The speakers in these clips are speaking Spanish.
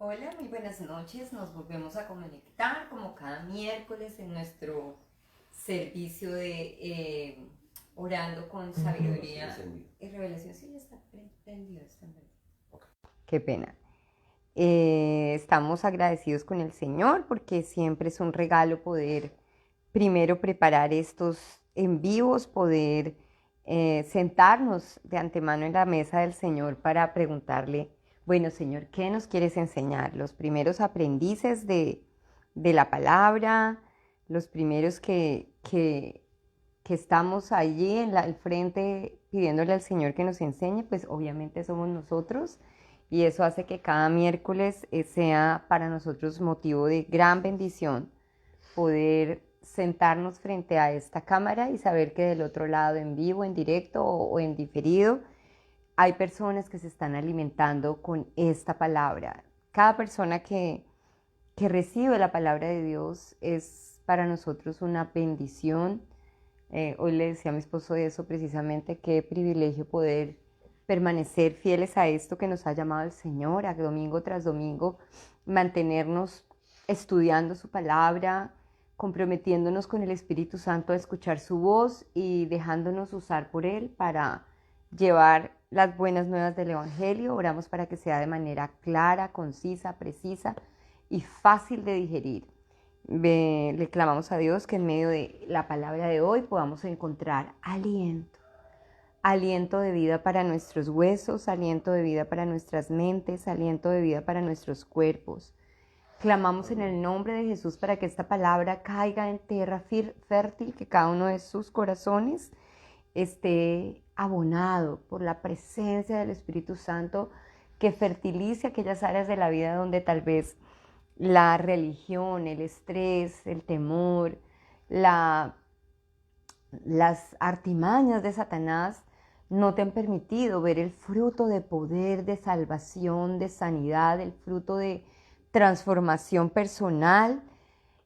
Hola, muy buenas noches. Nos volvemos a conectar como cada miércoles en nuestro servicio de orando con sabiduría y revelación. Sí, ya está prendido, está en verde. Qué pena. Estamos agradecidos con el Señor porque siempre es un regalo poder primero preparar estos en vivos, poder sentarnos de antemano en la mesa del Señor para preguntarle, bueno Señor, ¿qué nos quieres enseñar? Los primeros aprendices de la palabra, los primeros que estamos allí al frente pidiéndole al Señor que nos enseñe, pues obviamente somos nosotros. Y eso hace que cada miércoles sea para nosotros motivo de gran bendición poder sentarnos frente a esta cámara y saber que del otro lado, en vivo, en directo o en diferido, hay personas que se están alimentando con esta palabra. Cada persona que recibe la palabra de Dios es para nosotros una bendición. Hoy le decía a mi esposo eso precisamente, qué privilegio poder permanecer fieles a esto que nos ha llamado el Señor, a domingo tras domingo, mantenernos estudiando su palabra, comprometiéndonos con el Espíritu Santo a escuchar su voz y dejándonos usar por Él para llevar las buenas nuevas del Evangelio. Oramos para que sea de manera clara, concisa, precisa y fácil de digerir. Le clamamos a Dios que en medio de la palabra de hoy podamos encontrar aliento, aliento de vida para nuestros huesos, aliento de vida para nuestras mentes, aliento de vida para nuestros cuerpos. Clamamos en el nombre de Jesús para que esta palabra caiga en tierra fértil, que cada uno de sus corazones esté abonado por la presencia del Espíritu Santo, que fertilice aquellas áreas de la vida donde tal vez la religión, el estrés, el temor, las artimañas de Satanás no te han permitido ver el fruto de poder, de salvación, de sanidad, el fruto de transformación personal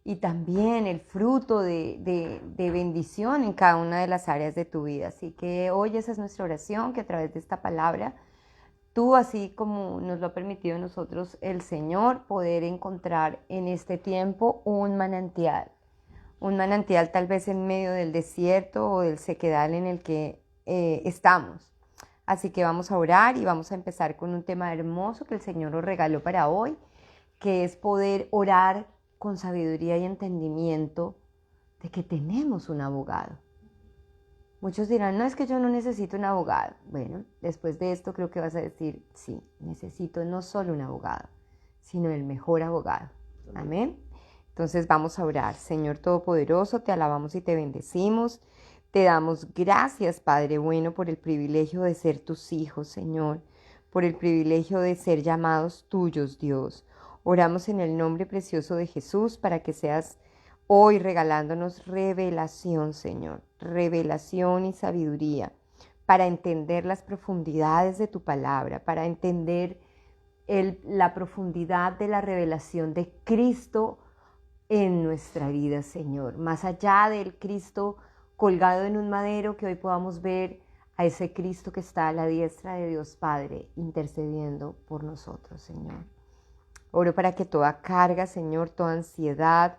y también el fruto de bendición en cada una de las áreas de tu vida. Así que hoy esa es nuestra oración, que a través de esta palabra tú, así como nos lo ha permitido a nosotros el Señor, poder encontrar en este tiempo un manantial tal vez en medio del desierto o del sequedal en el que estamos. Así que vamos a orar y vamos a empezar con un tema hermoso que el Señor nos regaló para hoy, que es poder orar con sabiduría y entendimiento de que tenemos un abogado. Muchos dirán, no, es que yo no necesito un abogado. Bueno, después de esto creo que vas a decir, sí, necesito no solo un abogado, sino el mejor abogado. Amén. Entonces vamos a orar. Señor Todopoderoso, te alabamos y te bendecimos. Te damos gracias, Padre bueno, por el privilegio de ser tus hijos, Señor, por el privilegio de ser llamados tuyos, Dios. Oramos en el nombre precioso de Jesús para que seas hoy regalándonos revelación, Señor, revelación y sabiduría para entender las profundidades de tu palabra, para entender la profundidad de la revelación de Cristo en nuestra vida, Señor. Más allá del Cristo colgado en un madero, que hoy podamos ver a ese Cristo que está a la diestra de Dios Padre, intercediendo por nosotros, Señor. Oro para que toda carga, Señor, toda ansiedad,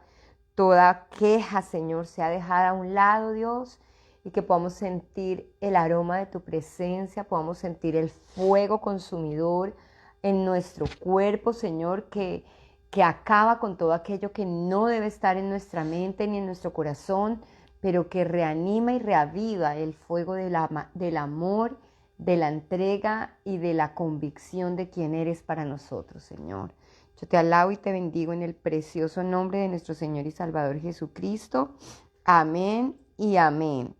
toda queja, Señor, sea dejada a un lado, Dios, y que podamos sentir el aroma de tu presencia, podamos sentir el fuego consumidor en nuestro cuerpo, Señor, que acaba con todo aquello que no debe estar en nuestra mente ni en nuestro corazón, pero que reanima y reaviva el fuego del amor, de la entrega y de la convicción de quién eres para nosotros, Señor. Yo te alabo y te bendigo en el precioso nombre de nuestro Señor y Salvador Jesucristo. Amén y amén.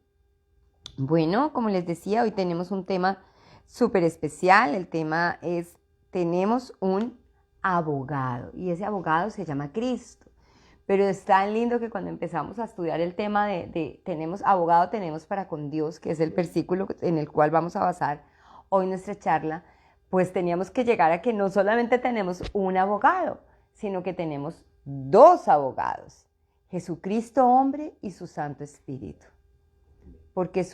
Bueno, como les decía, hoy tenemos un tema súper especial. El tema es, tenemos un abogado y ese abogado se llama Cristo. Pero es tan lindo que cuando empezamos a estudiar el tema de tenemos abogado, tenemos para con Dios, que es el versículo en el cual vamos a basar hoy nuestra charla, pues teníamos que llegar a que no solamente tenemos un abogado, sino que tenemos dos abogados, Jesucristo hombre y su Santo Espíritu. Porque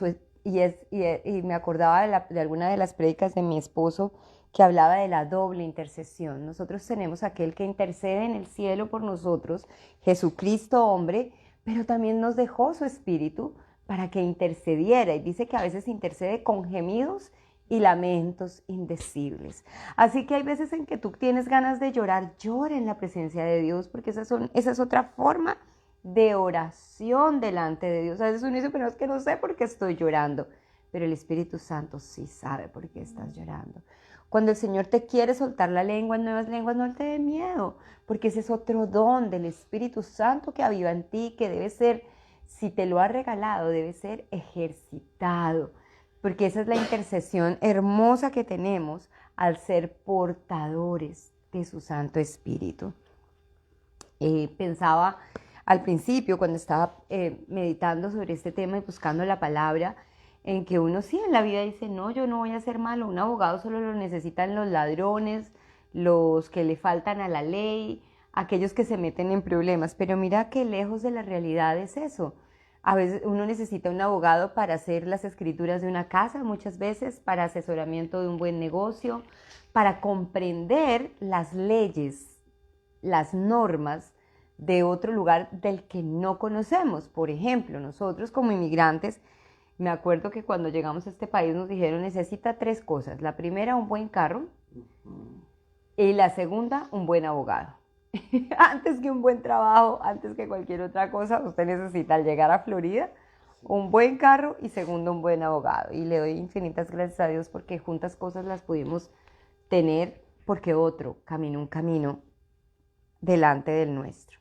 y me acordaba de alguna de las prédicas de mi esposo que hablaba de la doble intercesión. Nosotros tenemos aquel que intercede en el cielo por nosotros, Jesucristo hombre, pero también nos dejó su espíritu para que intercediera. Y dice que a veces intercede con gemidos y lamentos indecibles. Así que hay veces en que tú tienes ganas de llorar, llora en la presencia de Dios, porque esa es otra forma de oración delante de Dios. A veces uno dice, pero es que no sé por qué estoy llorando, pero el Espíritu Santo sí sabe por qué estás llorando. Cuando el Señor te quiere soltar la lengua en nuevas lenguas, no te dé miedo, porque ese es otro don del Espíritu Santo que aviva en ti, que debe ser, si te lo ha regalado, debe ser ejercitado, porque esa es la intercesión hermosa que tenemos al ser portadores de su Santo Espíritu. Pensaba al principio, cuando estaba meditando sobre este tema y buscando la palabra, en que uno sí en la vida dice, no, yo no voy a ser malo, un abogado solo lo necesitan los ladrones, los que le faltan a la ley, aquellos que se meten en problemas, pero mira que lejos de la realidad es eso. A veces uno necesita un abogado para hacer las escrituras de una casa, muchas veces para asesoramiento de un buen negocio, para comprender las leyes, las normas de otro lugar del que no conocemos. Por ejemplo, nosotros como inmigrantes, me acuerdo que cuando llegamos a este país nos dijeron necesita 3 cosas. La primera, un buen carro, y la segunda, un buen abogado. Antes que un buen trabajo, antes que cualquier otra cosa, usted necesita al llegar a Florida un buen carro y segundo, un buen abogado. Y le doy infinitas gracias a Dios porque juntas cosas las pudimos tener porque otro caminó un camino delante del nuestro.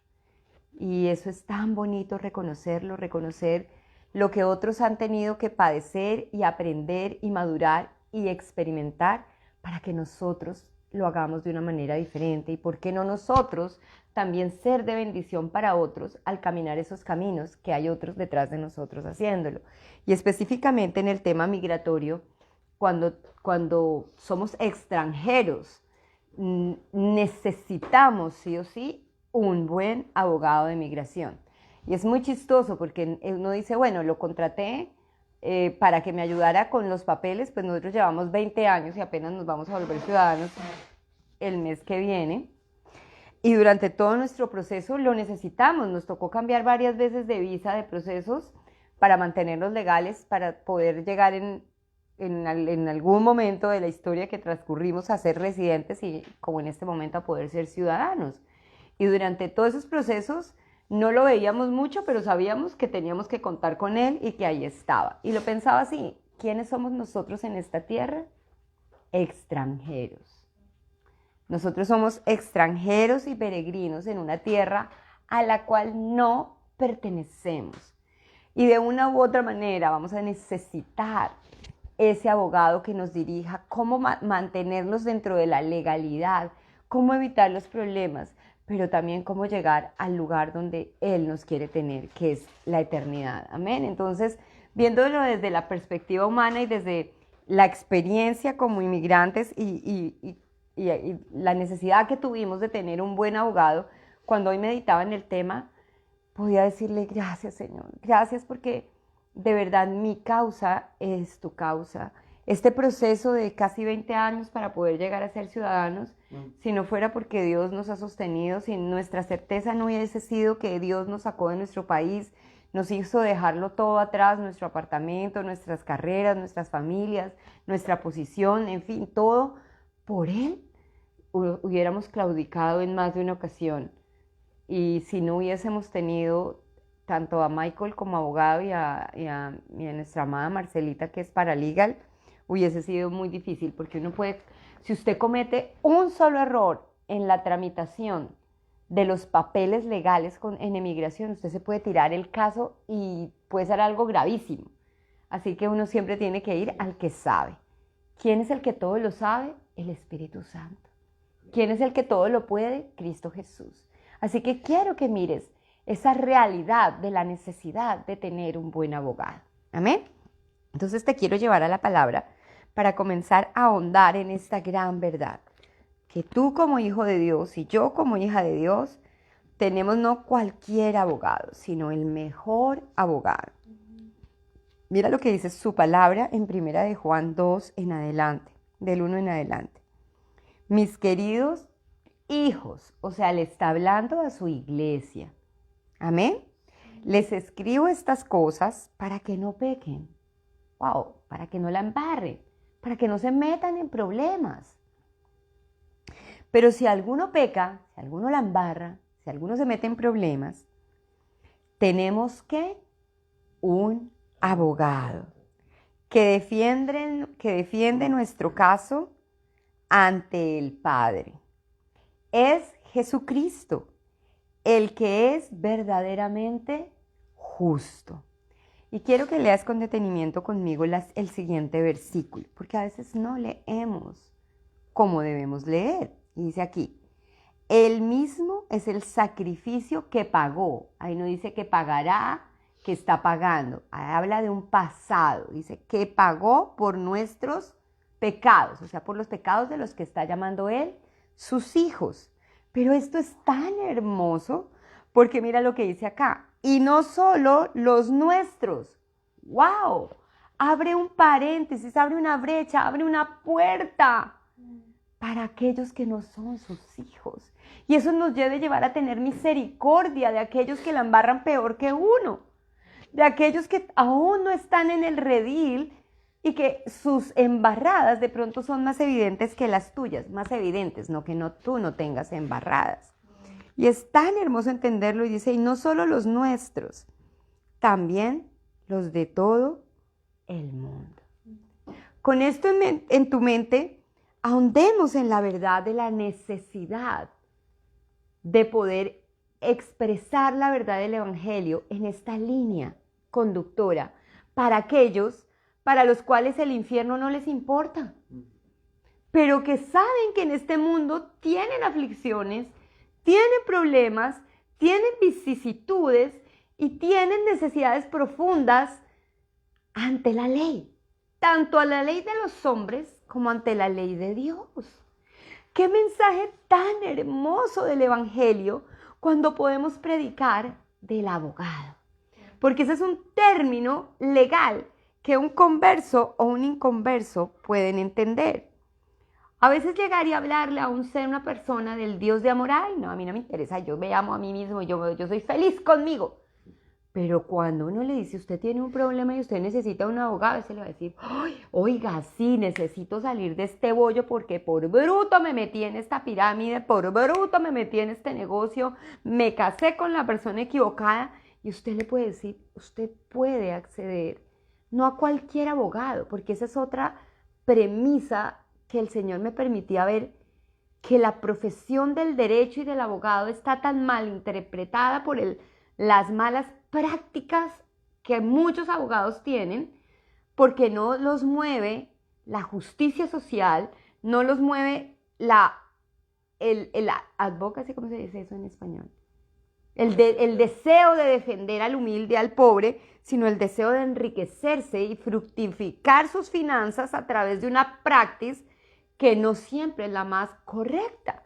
Y eso es tan bonito reconocerlo, reconocer lo que otros han tenido que padecer y aprender y madurar y experimentar para que nosotros lo hagamos de una manera diferente. Y por qué no nosotros también ser de bendición para otros al caminar esos caminos que hay otros detrás de nosotros haciéndolo. Y específicamente en el tema migratorio, cuando somos extranjeros, necesitamos sí o sí un buen abogado de migración. Y es muy chistoso porque uno dice, bueno, lo contraté para que me ayudara con los papeles, pues nosotros llevamos 20 años y apenas nos vamos a volver ciudadanos el mes que viene. Y durante todo nuestro proceso lo necesitamos, nos tocó cambiar varias veces de visa, de procesos, para mantenerlos legales, para poder llegar en algún momento de la historia que transcurrimos a ser residentes y como en este momento a poder ser ciudadanos. Y durante todos esos procesos no lo veíamos mucho, pero sabíamos que teníamos que contar con él y que ahí estaba. Y lo pensaba así, ¿quiénes somos nosotros en esta tierra? Extranjeros. Nosotros somos extranjeros y peregrinos en una tierra a la cual no pertenecemos. Y de una u otra manera vamos a necesitar ese abogado que nos dirija cómo mantenernos dentro de la legalidad, cómo evitar los problemas, pero también cómo llegar al lugar donde Él nos quiere tener, que es la eternidad. Amén. Entonces, viéndolo desde la perspectiva humana y desde la experiencia como inmigrantes y la necesidad que tuvimos de tener un buen abogado, cuando hoy meditaba en el tema, podía decirle gracias, Señor, gracias porque de verdad mi causa es tu causa. Este proceso de casi 20 años para poder llegar a ser ciudadanos, si no fuera porque Dios nos ha sostenido, si nuestra certeza no hubiese sido que Dios nos sacó de nuestro país, nos hizo dejarlo todo atrás, nuestro apartamento, nuestras carreras, nuestras familias, nuestra posición, en fin, todo por Él, hubiéramos claudicado en más de una ocasión. Y si no hubiésemos tenido tanto a Michael como abogado y a nuestra amada Marcelita, que es paralegal, hubiese sido muy difícil, porque uno puede, si usted comete un solo error en la tramitación de los papeles legales en emigración, usted se puede tirar el caso y puede ser algo gravísimo. Así que uno siempre tiene que ir al que sabe. ¿Quién es el que todo lo sabe? El Espíritu Santo. ¿Quién es el que todo lo puede? Cristo Jesús. Así que quiero que mires esa realidad de la necesidad de tener un buen abogado. Amén. Entonces te quiero llevar a la palabra para comenzar a ahondar en esta gran verdad. Que tú como hijo de Dios y yo como hija de Dios tenemos no cualquier abogado, sino el mejor abogado. Mira lo que dice su palabra en Primera de Juan 2 en adelante, del 1 en adelante. Mis queridos hijos, o sea, le está hablando a su iglesia. Amén. Les escribo estas cosas para que no pequen. Wow, para que no la embarren, para que no se metan en problemas. Pero si alguno peca, si alguno la embarra, si alguno se mete en problemas, tenemos que un abogado que defiende nuestro caso ante el Padre. Es Jesucristo, el que es verdaderamente justo. Y quiero que leas con detenimiento conmigo el siguiente versículo, porque a veces no leemos como debemos leer. Y dice aquí, Él mismo es el sacrificio que pagó. Ahí no dice que pagará, que está pagando. Ahí habla de un pasado. Dice que pagó por nuestros pecados, o sea, por los pecados de los que está llamando Él sus hijos. Pero esto es tan hermoso porque mira lo que dice acá. Y no solo los nuestros. ¡Wow! Abre un paréntesis, abre una brecha, abre una puerta para aquellos que no son sus hijos. Y eso nos debe llevar a tener misericordia de aquellos que la embarran peor que uno, de aquellos que aún no están en el redil y que sus embarradas de pronto son más evidentes que las tuyas, más evidentes, no que tú no tengas embarradas. Y es tan hermoso entenderlo y dice, y no solo los nuestros, también los de todo el mundo. Con esto en tu mente, ahondemos en la verdad de la necesidad de poder expresar la verdad del Evangelio en esta línea conductora para aquellos para los cuales el infierno no les importa, pero que saben que en este mundo tienen aflicciones, tienen problemas, tienen vicisitudes y tienen necesidades profundas ante la ley, tanto a la ley de los hombres como ante la ley de Dios. ¡Qué mensaje tan hermoso del Evangelio cuando podemos predicar del abogado! Porque ese es un término legal que un converso o un inconverso pueden entender. A veces llegar y hablarle a una persona del Dios de amor, ay, no, a mí no me interesa, yo me amo a mí mismo, yo soy feliz conmigo. Pero cuando uno le dice, usted tiene un problema y usted necesita un abogado, se le va a decir, ay, oiga, sí, necesito salir de este bollo porque por bruto me metí en esta pirámide, por bruto me metí en este negocio, me casé con la persona equivocada. Y usted le puede decir, usted puede acceder, no a cualquier abogado, porque esa es otra premisa que el Señor me permitía ver, que la profesión del derecho y del abogado está tan mal interpretada por las malas prácticas que muchos abogados tienen, porque no los mueve la justicia social, no los mueve el advocacy, ¿cómo se dice eso en español? El deseo de defender al humilde, al pobre, sino el deseo de enriquecerse y fructificar sus finanzas a través de una práctica que no siempre es la más correcta.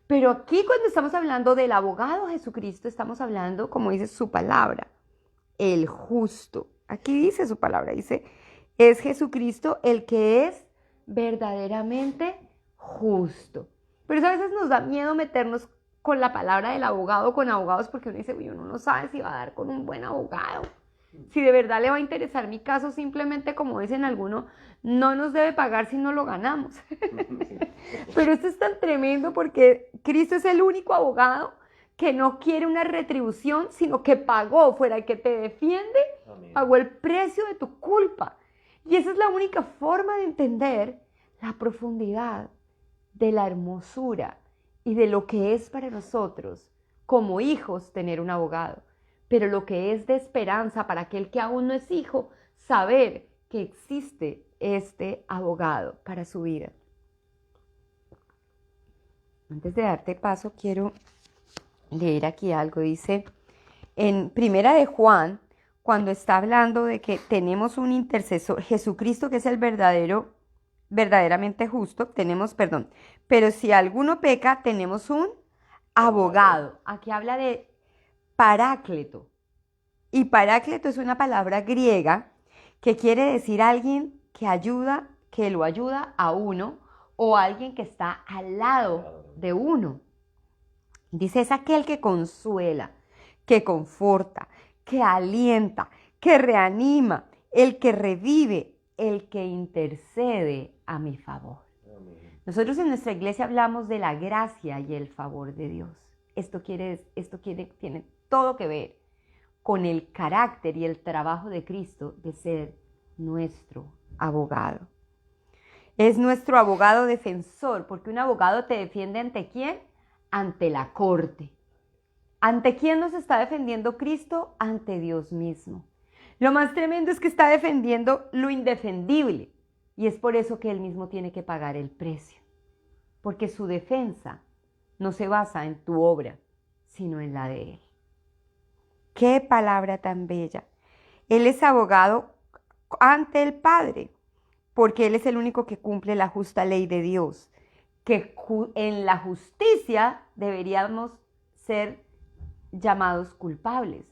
Pero aquí cuando estamos hablando del abogado Jesucristo, estamos hablando, como dice su palabra, el justo. Aquí dice su palabra, dice, es Jesucristo el que es verdaderamente justo. Pero eso a veces nos da miedo meternos con la palabra del abogado, con abogados, porque uno dice, uy, uno no sabe si va a dar con un buen abogado, si de verdad le va a interesar mi caso, simplemente como dicen algunos, no nos debe pagar si no lo ganamos. Pero esto es tan tremendo porque Cristo es el único abogado que no quiere una retribución, sino que pagó, fuera el que te defiende, amén, pagó el precio de tu culpa. Y esa es la única forma de entender la profundidad de la hermosura y de lo que es para nosotros como hijos tener un abogado, pero lo que es de esperanza para aquel que aún no es hijo, saber que existe este abogado para su vida. Antes de darte paso, quiero leer aquí algo. Dice en Primera de Juan, cuando está hablando de que tenemos un intercesor, Jesucristo, que es el verdaderamente justo, pero si alguno peca, tenemos un abogado. Aquí habla de Paráclito. Y Paráclito es una palabra griega que quiere decir alguien que ayuda, que lo ayuda a uno, o alguien que está al lado de uno. Dice, es aquel que consuela, que conforta, que alienta, que reanima, el que revive, el que intercede a mi favor. Nosotros en nuestra iglesia hablamos de la gracia y el favor de Dios. Esto tiene todo que ver con el carácter y el trabajo de Cristo de ser nuestro abogado. Es nuestro abogado defensor, porque un abogado te defiende ¿ante quién? Ante la corte. ¿Ante quién nos está defendiendo Cristo? Ante Dios mismo. Lo más tremendo es que está defendiendo lo indefendible, y es por eso que Él mismo tiene que pagar el precio, porque su defensa no se basa en tu obra, sino en la de Él. ¡Qué palabra tan bella! Él es abogado ante el Padre, porque Él es el único que cumple la justa ley de Dios, que en la justicia deberíamos ser llamados culpables,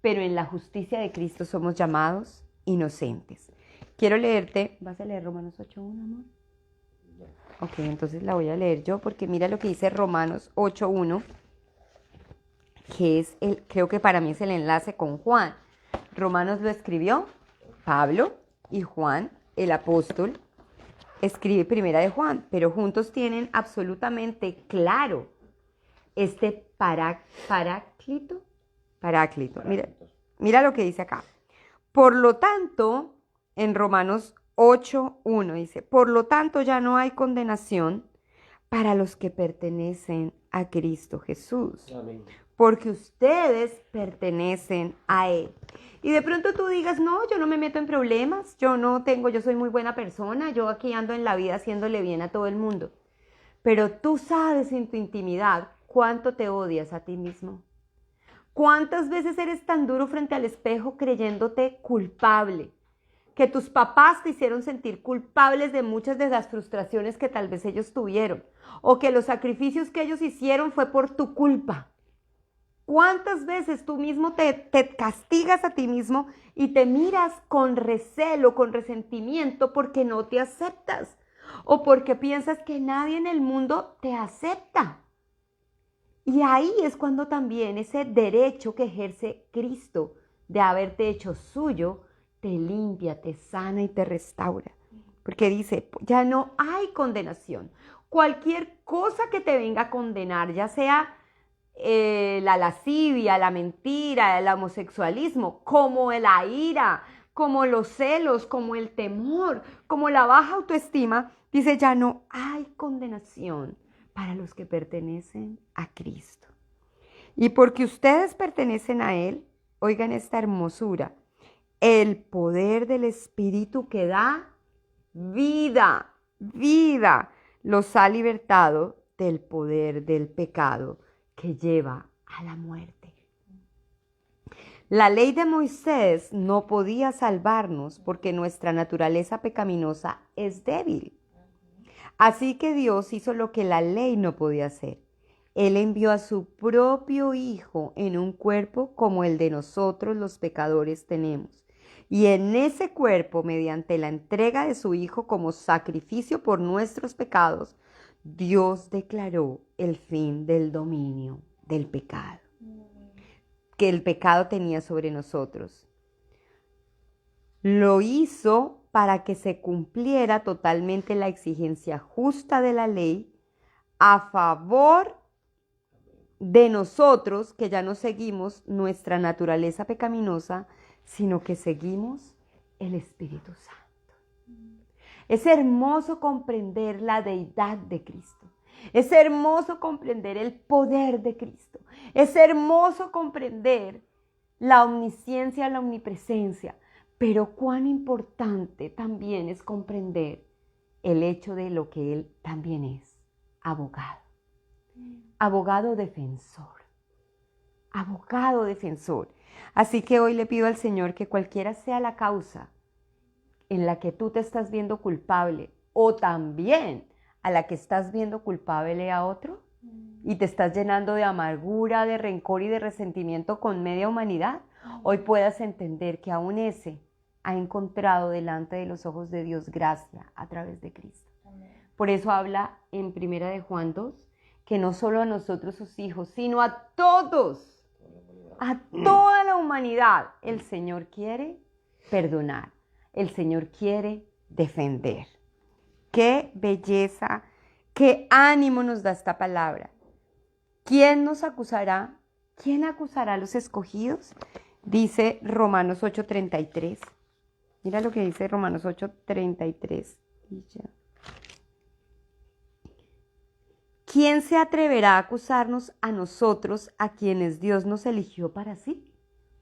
pero en la justicia de Cristo somos llamados inocentes. Quiero leerte, ¿vas a leer Romanos 8.1, amor? Ok, entonces la voy a leer yo, porque mira lo que dice Romanos 8.1, que es creo que para mí es el enlace con Juan. Romanos lo escribió Pablo y Juan, el apóstol, escribe primera de Juan, pero juntos tienen absolutamente claro este paráclito. Mira lo que dice acá. Por lo tanto, en Romanos 8.1 dice, por lo tanto ya no hay condenación para los que pertenecen a Cristo Jesús. Amén. Porque ustedes pertenecen a Él. Y de pronto tú digas, no, yo no me meto en problemas, yo soy muy buena persona, yo aquí ando en la vida haciéndole bien a todo el mundo. Pero tú sabes en tu intimidad cuánto te odias a ti mismo. ¿Cuántas veces eres tan duro frente al espejo creyéndote culpable? Que tus papás te hicieron sentir culpables de muchas de las frustraciones que tal vez ellos tuvieron. O que los sacrificios que ellos hicieron fue por tu culpa. ¿Cuántas veces tú mismo te castigas a ti mismo y te miras con recelo, con resentimiento porque no te aceptas? O porque piensas que nadie en el mundo te acepta. Y ahí es cuando también ese derecho que ejerce Cristo de haberte hecho suyo, te limpia, te sana y te restaura. Porque dice, ya no hay condenación. Cualquier cosa que te venga a condenar, ya sea la lascivia, la mentira, el homosexualismo, como la ira, como los celos, como el temor, como la baja autoestima, dice, ya no hay condenación para los que pertenecen a Cristo. Y porque ustedes pertenecen a Él, oigan esta hermosura, el poder del Espíritu que da vida, los ha libertado del poder del pecado que lleva a la muerte. La ley de Moisés no podía salvarnos porque nuestra naturaleza pecaminosa es débil. Así que Dios hizo lo que la ley no podía hacer. Él envió a su propio Hijo en un cuerpo como el de nosotros los pecadores tenemos. Y en ese cuerpo, mediante la entrega de su Hijo como sacrificio por nuestros pecados, Dios declaró el fin del dominio del pecado que el pecado tenía sobre nosotros. Lo hizo para que se cumpliera totalmente la exigencia justa de la ley a favor de nosotros, que ya no seguimos nuestra naturaleza pecaminosa, sino que seguimos el Espíritu Santo. Es hermoso comprender la deidad de Cristo. Es hermoso comprender el poder de Cristo. Es hermoso comprender la omnisciencia, la omnipresencia. Pero cuán importante también es comprender el hecho de lo que Él también es, abogado. Abogado defensor. Abogado defensor. Así que hoy le pido al Señor que cualquiera sea la causa en la que tú te estás viendo culpable o también a la que estás viendo culpable a otro y te estás llenando de amargura, de rencor y de resentimiento con media humanidad, hoy puedas entender que aún ese ha encontrado delante de los ojos de Dios gracia a través de Cristo. Por eso habla en 1 de Juan 2, que no solo a nosotros sus hijos, sino a todos, a toda la humanidad, el Señor quiere perdonar, el Señor quiere defender. Qué belleza, qué ánimo nos da esta palabra. ¿Quién nos acusará? ¿Quién acusará a los escogidos? Dice Romanos 8:33. Mira lo que dice Romanos 8:33. ¿Quién se atreverá a acusarnos a nosotros, a quienes Dios nos eligió para sí?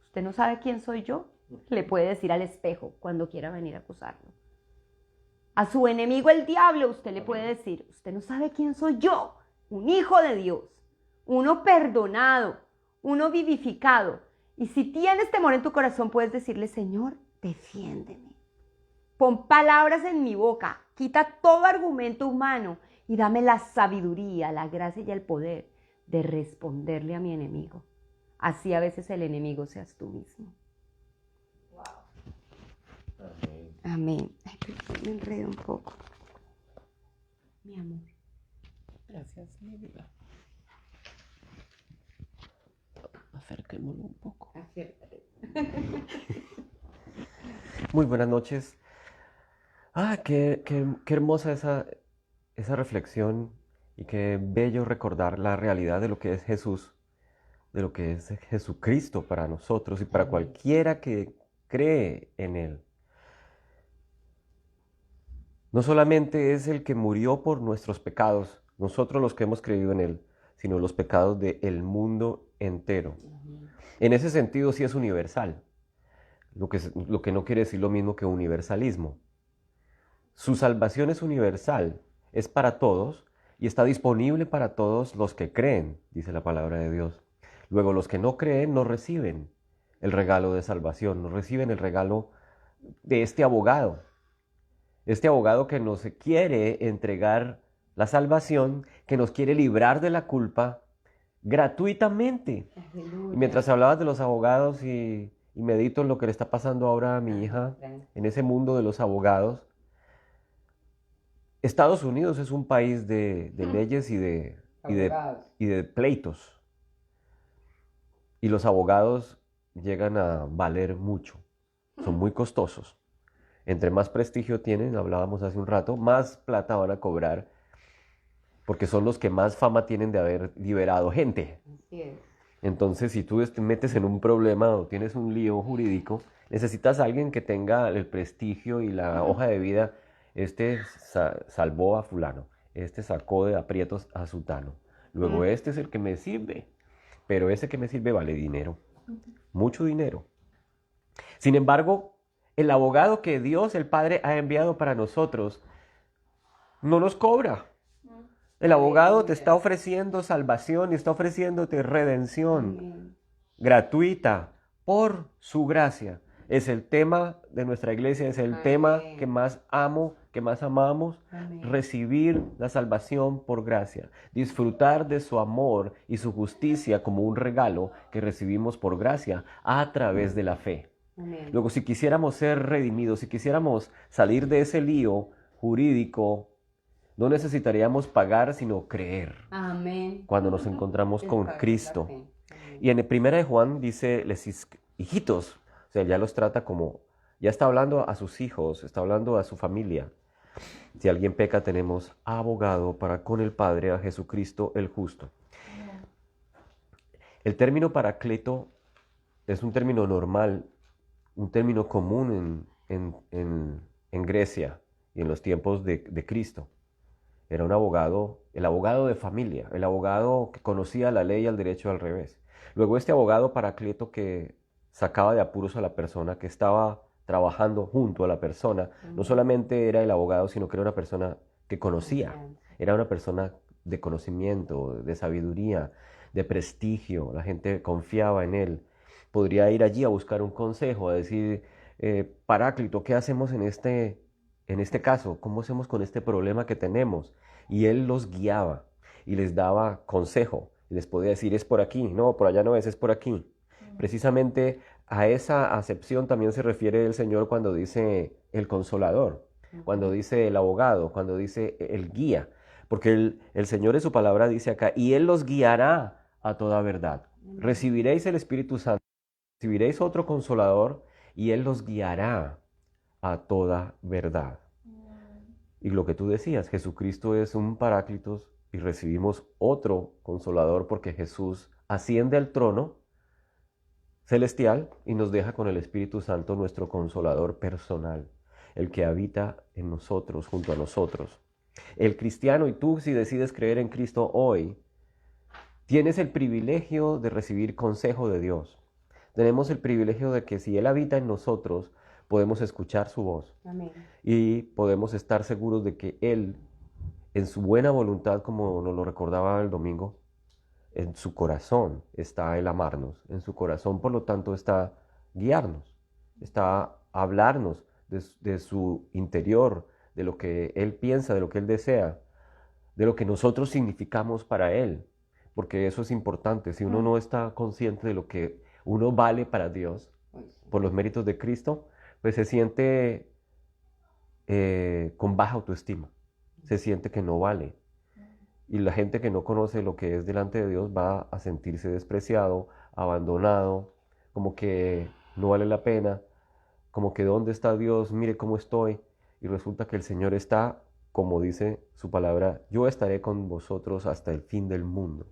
¿Usted no sabe quién soy yo? Le puede decir al espejo cuando quiera venir a acusarlo. A su enemigo el diablo usted le puede decir, usted no sabe quién soy yo, un hijo de Dios, uno perdonado, uno vivificado. Y si tienes temor en tu corazón puedes decirle, Señor, defiéndeme. Pon palabras en mi boca, quita todo argumento humano y dame la sabiduría, la gracia y el poder de responderle a mi enemigo. Así a veces el enemigo seas tú mismo. Amén. Amén. Ay, pero me enredo un poco. Mi amor. Gracias, mi vida. Acerquémoslo un poco. Acércate. Muy buenas noches. Qué hermosa esa reflexión y qué bello recordar la realidad de lo que es Jesús, de lo que es Jesucristo para nosotros y para cualquiera que cree en Él. No solamente es el que murió por nuestros pecados, nosotros los que hemos creído en Él, sino los pecados del mundo entero. En ese sentido sí es universal, lo que no quiere decir lo mismo que universalismo. Su salvación es universal, es para todos y está disponible para todos los que creen, dice la palabra de Dios. Luego los que no creen no reciben el regalo de salvación, no reciben el regalo de este abogado que nos quiere entregar la salvación, que nos quiere librar de la culpa gratuitamente. Aleluya. Y mientras hablabas de los abogados y medito en lo que le está pasando ahora a mi hija, en ese mundo de los abogados, Estados Unidos es un país de leyes y de pleitos. Y los abogados llegan a valer mucho, son muy costosos. Entre más prestigio tienen, hablábamos hace un rato, más plata van a cobrar, porque son los que más fama tienen de haber liberado gente. Así es. Entonces, si tú te metes en un problema o tienes un lío jurídico, necesitas a alguien que tenga el prestigio y la hoja de vida. Salvó a fulano, sacó de aprietos a sutano. Luego este es el que me sirve, pero ese que me sirve vale dinero, mucho dinero. Sin embargo, el abogado que Dios, el Padre, ha enviado para nosotros, no nos cobra. El abogado te está ofreciendo salvación y está ofreciéndote redención gratuita por su gracia. Es el tema de nuestra iglesia, es el tema que más amo, que más amamos. Recibir la salvación por gracia, disfrutar de su amor y su justicia como un regalo que recibimos por gracia a través de la fe. Luego, si quisiéramos ser redimidos, si quisiéramos salir de ese lío jurídico, no necesitaríamos pagar, sino creer. Amén. Cuando nos encontramos con Cristo. Y en el 1 de Juan dice, hijitos, o sea, ya los trata como, ya está hablando a sus hijos, está hablando a su familia. Si alguien peca, tenemos abogado para con el Padre, a Jesucristo el justo. El término paracleto es un término normal, un término común en Grecia y en los tiempos de Cristo. Era un abogado, el abogado de familia, el abogado que conocía la ley y el derecho al revés. Luego este abogado paracleto que sacaba de apuros a la persona, que estaba trabajando junto a la persona, no solamente era el abogado, sino que era una persona que conocía, era una persona de conocimiento, de sabiduría, de prestigio, la gente confiaba en él. Podría ir allí a buscar un consejo, a decir, Paráclito, ¿qué hacemos en este caso? ¿Cómo hacemos con este problema que tenemos? Y él los guiaba y les daba consejo. Y les podía decir, es por aquí, no, por allá no es por aquí. Precisamente a esa acepción también se refiere el Señor cuando dice el consolador, cuando dice el abogado, cuando dice el guía. Porque el Señor en su palabra dice acá, y Él los guiará a toda verdad. Recibiréis el Espíritu Santo, recibiréis otro consolador, y Él los guiará a toda verdad. Y lo que tú decías, Jesucristo es un paráclitos y recibimos otro consolador porque Jesús asciende al trono celestial y nos deja con el Espíritu Santo nuestro consolador personal, el que habita en nosotros, junto a nosotros. El cristiano, y tú si decides creer en Cristo hoy, tienes el privilegio de recibir consejo de Dios. Tenemos el privilegio de que si Él habita en nosotros, podemos escuchar su voz. Amén. Y podemos estar seguros de que Él, en su buena voluntad, como nos lo recordaba el domingo, en su corazón está el amarnos, en su corazón por lo tanto está guiarnos, está hablarnos de su interior, de lo que Él piensa, de lo que Él desea, de lo que nosotros significamos para Él, porque eso es importante. Si uno no está consciente de lo que uno vale para Dios por los méritos de Cristo, pues se siente con baja autoestima, se siente que no vale. Y la gente que no conoce lo que es delante de Dios va a sentirse despreciado, abandonado, como que no vale la pena, como que ¿dónde está Dios? Mire cómo estoy. Y resulta que el Señor está, como dice su palabra, yo estaré con vosotros hasta el fin del mundo.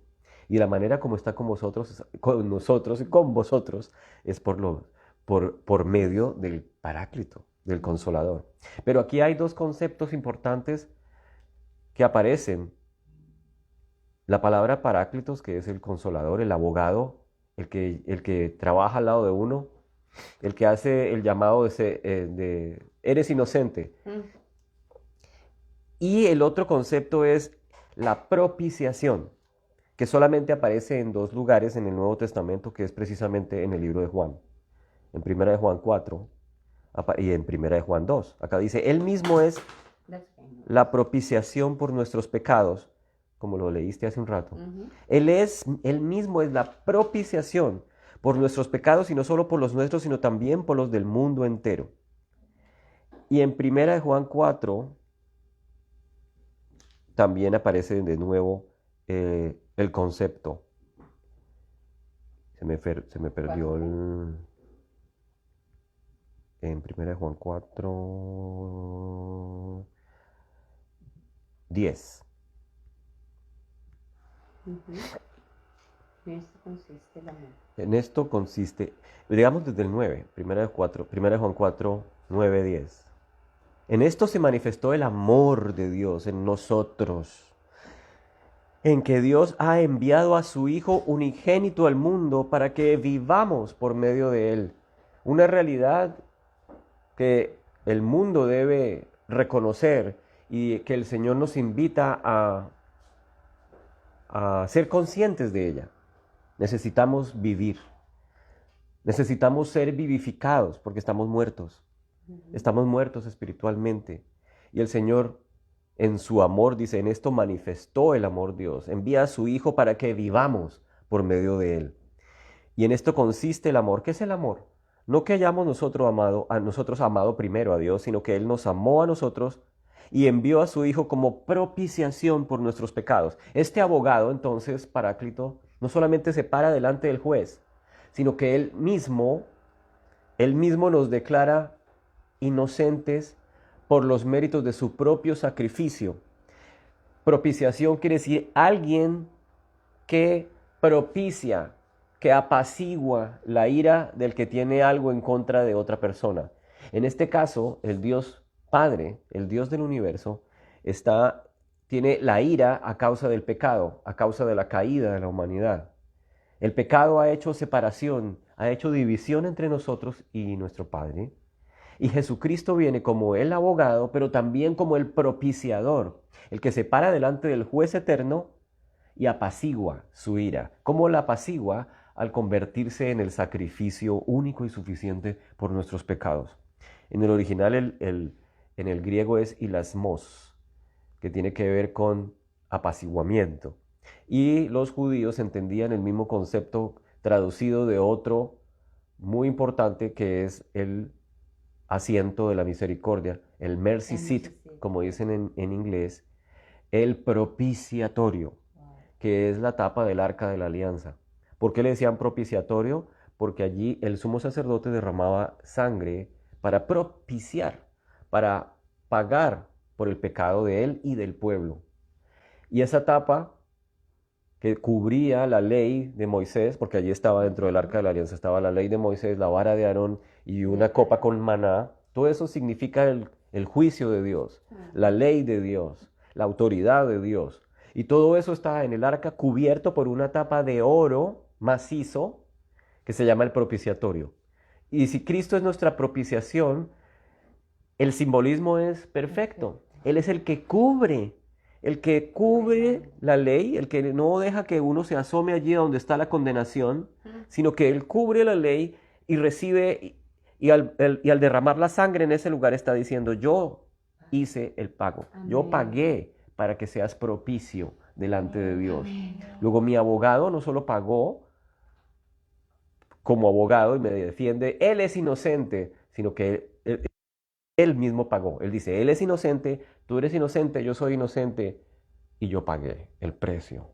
Y la manera como está con nosotros y con vosotros es por medio del Paráclito, del Consolador. Pero aquí hay dos conceptos importantes que aparecen. La palabra paráclitos, que es el consolador, el abogado, el que trabaja al lado de uno, el que hace el llamado de eres inocente. Y el otro concepto es la propiciación, que solamente aparece en dos lugares en el Nuevo Testamento, que es precisamente en el libro de Juan. En 1 de Juan 4 y en 1 de Juan 2. Acá dice, Él mismo es la propiciación por nuestros pecados, como lo leíste hace un rato. Él mismo es la propiciación por nuestros pecados, y no solo por los nuestros, sino también por los del mundo entero. Y en 1 de Juan 4 también aparece de nuevo el concepto. Se me perdió en 1 de Juan 4, 10. En esto consiste el amor. En esto consiste, digamos desde el 9, 1 de Juan 4, 9, 10. En esto se manifestó el amor de Dios en nosotros, en que Dios ha enviado a su Hijo unigénito al mundo para que vivamos por medio de Él. Una realidad que el mundo debe reconocer y que el Señor nos invita a ser conscientes de ella. Necesitamos vivir. Necesitamos ser vivificados porque estamos muertos. Estamos muertos espiritualmente. Y el Señor, en su amor, dice, en esto manifestó el amor Dios. Envía a su Hijo para que vivamos por medio de Él. Y en esto consiste el amor. ¿Qué es el amor? No que hayamos nosotros amado primero a Dios, sino que Él nos amó a nosotros y envió a su Hijo como propiciación por nuestros pecados. Este abogado, entonces, Paráclito, no solamente se para delante del juez, sino que Él mismo nos declara inocentes por los méritos de su propio sacrificio. Propiciación quiere decir alguien que propicia, que apacigua la ira del que tiene algo en contra de otra persona. En este caso, el Dios Padre, el Dios del universo, tiene la ira a causa del pecado, a causa de la caída de la humanidad. El pecado ha hecho separación, ha hecho división entre nosotros y nuestro Padre. Y Jesucristo viene como el abogado, pero también como el propiciador, el que se para delante del juez eterno y apacigua su ira. ¿Cómo la apacigua? Al convertirse en el sacrificio único y suficiente por nuestros pecados. En el original, en el griego es hilasmos, que tiene que ver con apaciguamiento. Y los judíos entendían el mismo concepto traducido de otro muy importante que es el asiento de la misericordia, el mercy El seat, mercy seat. como dicen en inglés, el propiciatorio, que es la tapa del arca de la alianza. ¿Por qué le decían propiciatorio? Porque allí el sumo sacerdote derramaba sangre para propiciar, para pagar por el pecado de él y del pueblo. Y esa tapa que cubría la ley de Moisés, porque allí estaba dentro del arca de la alianza, estaba la ley de Moisés, la vara de Aarón y una copa con maná. Todo eso significa el juicio de Dios, la ley de Dios, la autoridad de Dios. Y todo eso está en el arca cubierto por una tapa de oro macizo que se llama el propiciatorio. Y si Cristo es nuestra propiciación, el simbolismo es perfecto. Él es el que cubre la ley, el que no deja que uno se asome allí donde está la condenación, sino que Él cubre la ley y recibe, y al derramar la sangre en ese lugar está diciendo, yo hice el pago, yo Amén. pagué para que seas propicio delante de Dios. Luego mi abogado no solo pagó como abogado y me defiende, él es inocente, sino que él mismo pagó. Él dice, él es inocente, tú eres inocente, yo soy inocente y yo pagué el precio.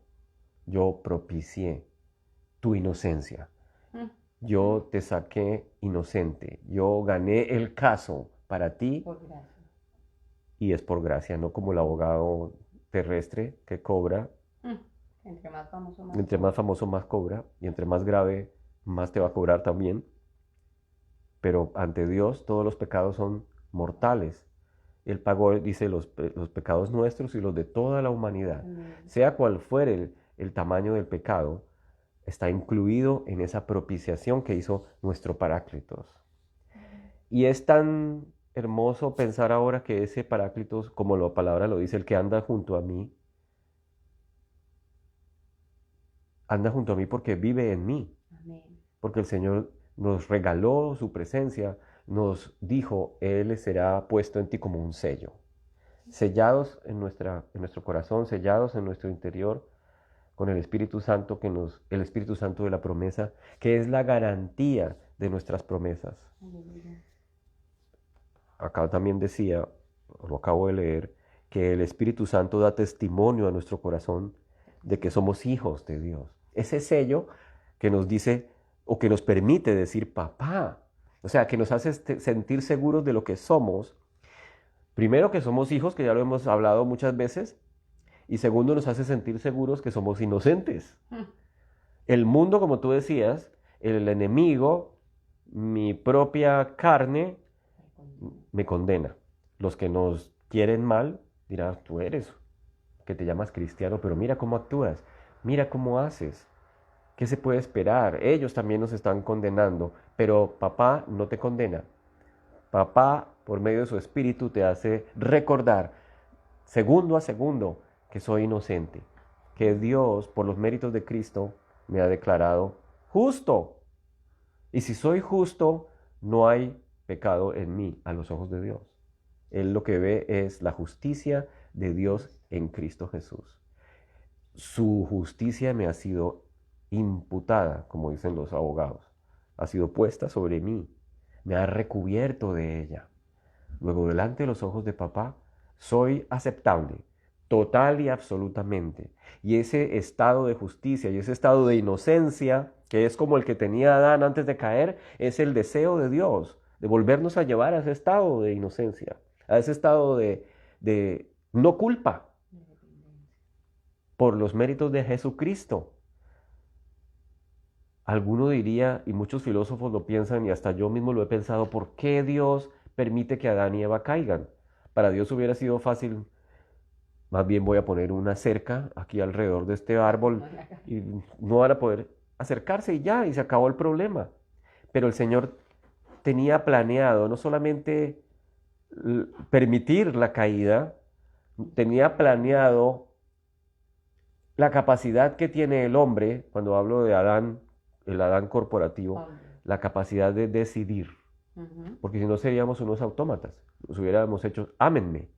Yo propicié tu inocencia. Yo te saqué inocente. Yo gané el caso para ti Por gracia. y es por gracia, no como el abogado terrestre que cobra. Entre más famoso, más Entre más famoso, más cobra y entre más grave, más te va a cobrar también. Pero ante Dios todos los pecados son mortales. Él pagó, dice, los pecados nuestros y los de toda la humanidad. Sea cual fuere el tamaño del pecado, está incluido en esa propiciación que hizo nuestro Paráclitos. Y es tan hermoso pensar ahora que ese Paráclitos, como la palabra lo dice, el que anda junto a mí porque vive en mí. Amén. Porque el Señor nos regaló su presencia, nos dijo, Él será puesto en ti como un sello. Sellados en nuestro corazón, sellados en nuestro interior, con el Espíritu Santo, el Espíritu Santo de la promesa, que es la garantía de nuestras promesas. Aleluya. Acá también decía, lo acabo de leer, que el Espíritu Santo da testimonio a nuestro corazón de que somos hijos de Dios. Ese sello que nos dice o que nos permite decir papá, o sea, que nos hace sentir seguros de lo que somos. Primero que somos hijos, que ya lo hemos hablado muchas veces, y segundo nos hace sentir seguros que somos inocentes. El mundo, como tú decías, el enemigo, mi propia carne, me condena. Los que nos quieren mal dirán, tú eres, que te llamas cristiano, pero mira cómo actúas, mira cómo haces. ¿Qué se puede esperar? Ellos también nos están condenando, pero papá no te condena. Papá, por medio de su espíritu, te hace recordar, segundo a segundo, que soy inocente, que Dios, por los méritos de Cristo, me ha declarado justo. Y si soy justo, no hay pecado en mí a los ojos de Dios. Él lo que ve es la justicia de Dios en Cristo Jesús. Su justicia me ha sido imputada, como dicen los abogados, ha sido puesta sobre mí, me ha recubierto de ella. Luego, delante de los ojos de papá, soy aceptable, total y absolutamente. Y ese estado de justicia y ese estado de inocencia, que es como el que tenía Adán antes de caer, es el deseo de Dios, de volvernos a llevar a ese estado de inocencia, a ese estado de no culpa por los méritos de Jesucristo. Alguno diría, y muchos filósofos lo piensan, y hasta yo mismo lo he pensado, ¿por qué Dios permite que Adán y Eva caigan? Para Dios hubiera sido fácil, más bien voy a poner una cerca aquí alrededor de este árbol y no van a poder acercarse y ya, y se acabó el problema. Pero el Señor tenía planeado no solamente permitir la caída, tenía planeado la capacidad que tiene el hombre, cuando hablo de Adán, el Adán corporativo, la capacidad de decidir. Porque si no seríamos unos autómatas, nos hubiéramos hecho, ámenme.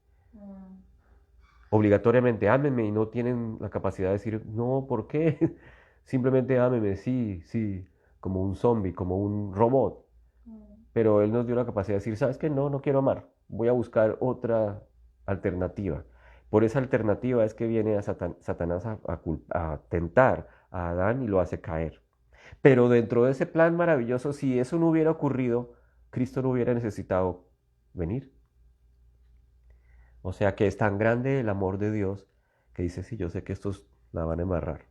Obligatoriamente, ámenme, y no tienen la capacidad de decir, no, ¿por qué? Simplemente ámenme, sí, sí, como un zombie, como un robot. Pero Él nos dio la capacidad de decir, ¿sabes qué? No, no quiero amar. Voy a buscar otra alternativa. Por esa alternativa es que viene a Satanás a tentar a Adán y lo hace caer. Pero dentro de ese plan maravilloso, si eso no hubiera ocurrido, Cristo no hubiera necesitado venir. O sea que es tan grande el amor de Dios que dice, sí, yo sé que estos la van a embarrar.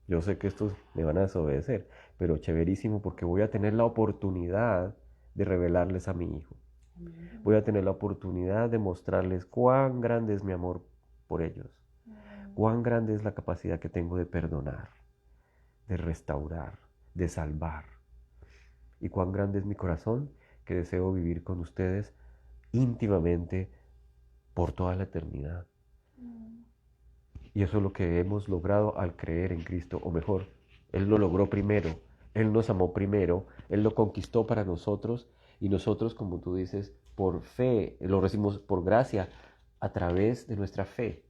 Yo sé que estos me van a desobedecer, pero chéverísimo porque voy a tener la oportunidad de revelarles a mi hijo. Voy a tener la oportunidad de mostrarles cuán grande es mi amor por ellos. Cuán grande es la capacidad que tengo de perdonar, de restaurar, de salvar. Y cuán grande es mi corazón que deseo vivir con ustedes íntimamente por toda la eternidad. Y eso es lo que hemos logrado al creer en Cristo, o mejor, Él lo logró primero, Él nos amó primero, Él lo conquistó para nosotros y nosotros, como tú dices, por fe, lo recibimos por gracia a través de nuestra fe.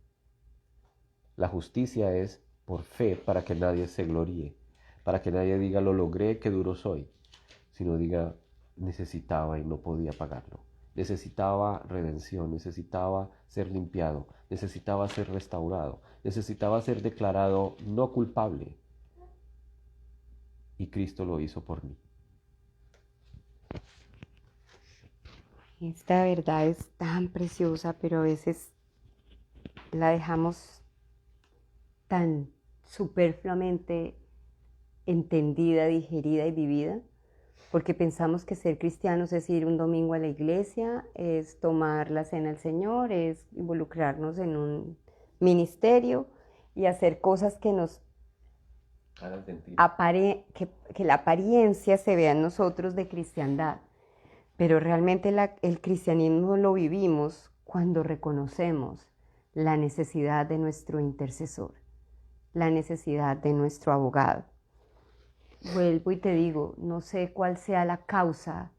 La justicia es por fe para que nadie se gloríe, para que nadie diga lo logré, qué duro soy, sino diga necesitaba y no podía pagarlo. Necesitaba redención, necesitaba ser limpiado, necesitaba ser restaurado, necesitaba ser declarado no culpable. Y Cristo lo hizo por mí. Esta verdad es tan preciosa, pero a veces la dejamos tan superfluamente entendida, digerida y vivida, porque pensamos que ser cristianos es ir un domingo a la iglesia, es tomar la cena del Señor, es involucrarnos en un ministerio y hacer cosas que nos que la apariencia se vea en nosotros de cristiandad. Pero realmente el cristianismo lo vivimos cuando reconocemos la necesidad de nuestro intercesor, la necesidad de nuestro abogado. Vuelvo y te digo, no sé cuál sea la causa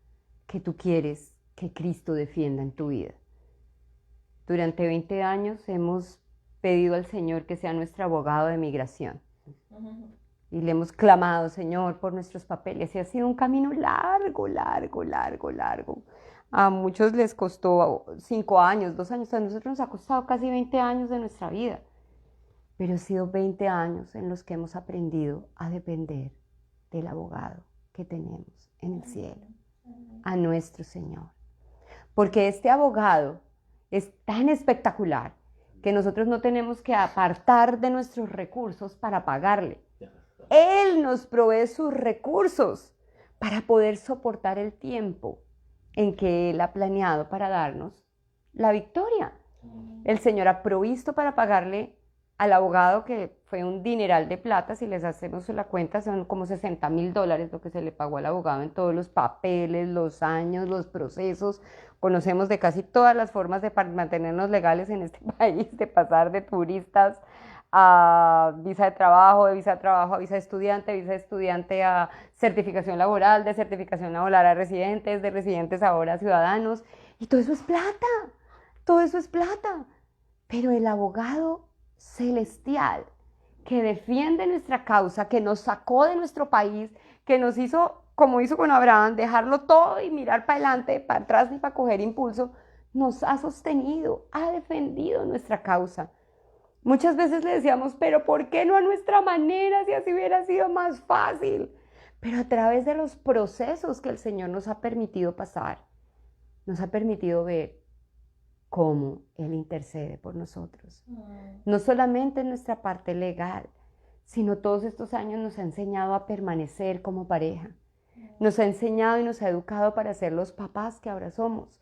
que tú quieres que Cristo defienda en tu vida. Durante 20 años hemos pedido al Señor que sea nuestro abogado de migración. Y le hemos clamado, Señor, por nuestros papeles. Y ha sido un camino largo, largo, largo, largo. A muchos les costó 5 años, 2 años. A nosotros nos ha costado casi 20 años de nuestra vida. Pero han sido 20 años en los que hemos aprendido a depender del abogado que tenemos en el cielo, a nuestro Señor. Porque este abogado es tan espectacular que nosotros no tenemos que apartar de nuestros recursos para pagarle. Él nos provee sus recursos para poder soportar el tiempo en que Él ha planeado para darnos la victoria. El Señor ha provisto para pagarle al abogado, que fue un dineral de plata. Si les hacemos la cuenta, son como $60,000 lo que se le pagó al abogado en todos los papeles, los años, los procesos. Conocemos de casi todas las formas de mantenernos legales en este país, de pasar de turistas a visa de trabajo a visa de estudiante a certificación laboral, de certificación laboral a residentes, de residentes ahora a ciudadanos. Y todo eso es plata, todo eso es plata. Pero el abogado celestial que defiende nuestra causa, que nos sacó de nuestro país, que nos hizo, como hizo con Abraham, dejarlo todo y mirar para adelante, para atrás y para coger impulso, nos ha sostenido, ha defendido nuestra causa. Muchas veces le decíamos, pero ¿por qué no a nuestra manera, si así hubiera sido más fácil? Pero a través de los procesos que el Señor nos ha permitido pasar, nos ha permitido ver cómo Él intercede por nosotros. No solamente en nuestra parte legal, sino todos estos años nos ha enseñado a permanecer como pareja. Nos ha enseñado y nos ha educado para ser los papás que ahora somos.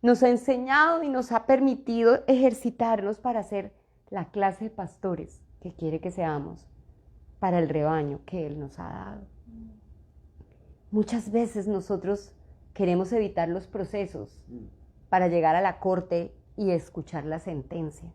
Nos ha enseñado y nos ha permitido ejercitarnos para ser la clase de pastores que quiere que seamos para el rebaño que Él nos ha dado. Muchas veces nosotros queremos evitar los procesos para llegar a la corte y escuchar la sentencia.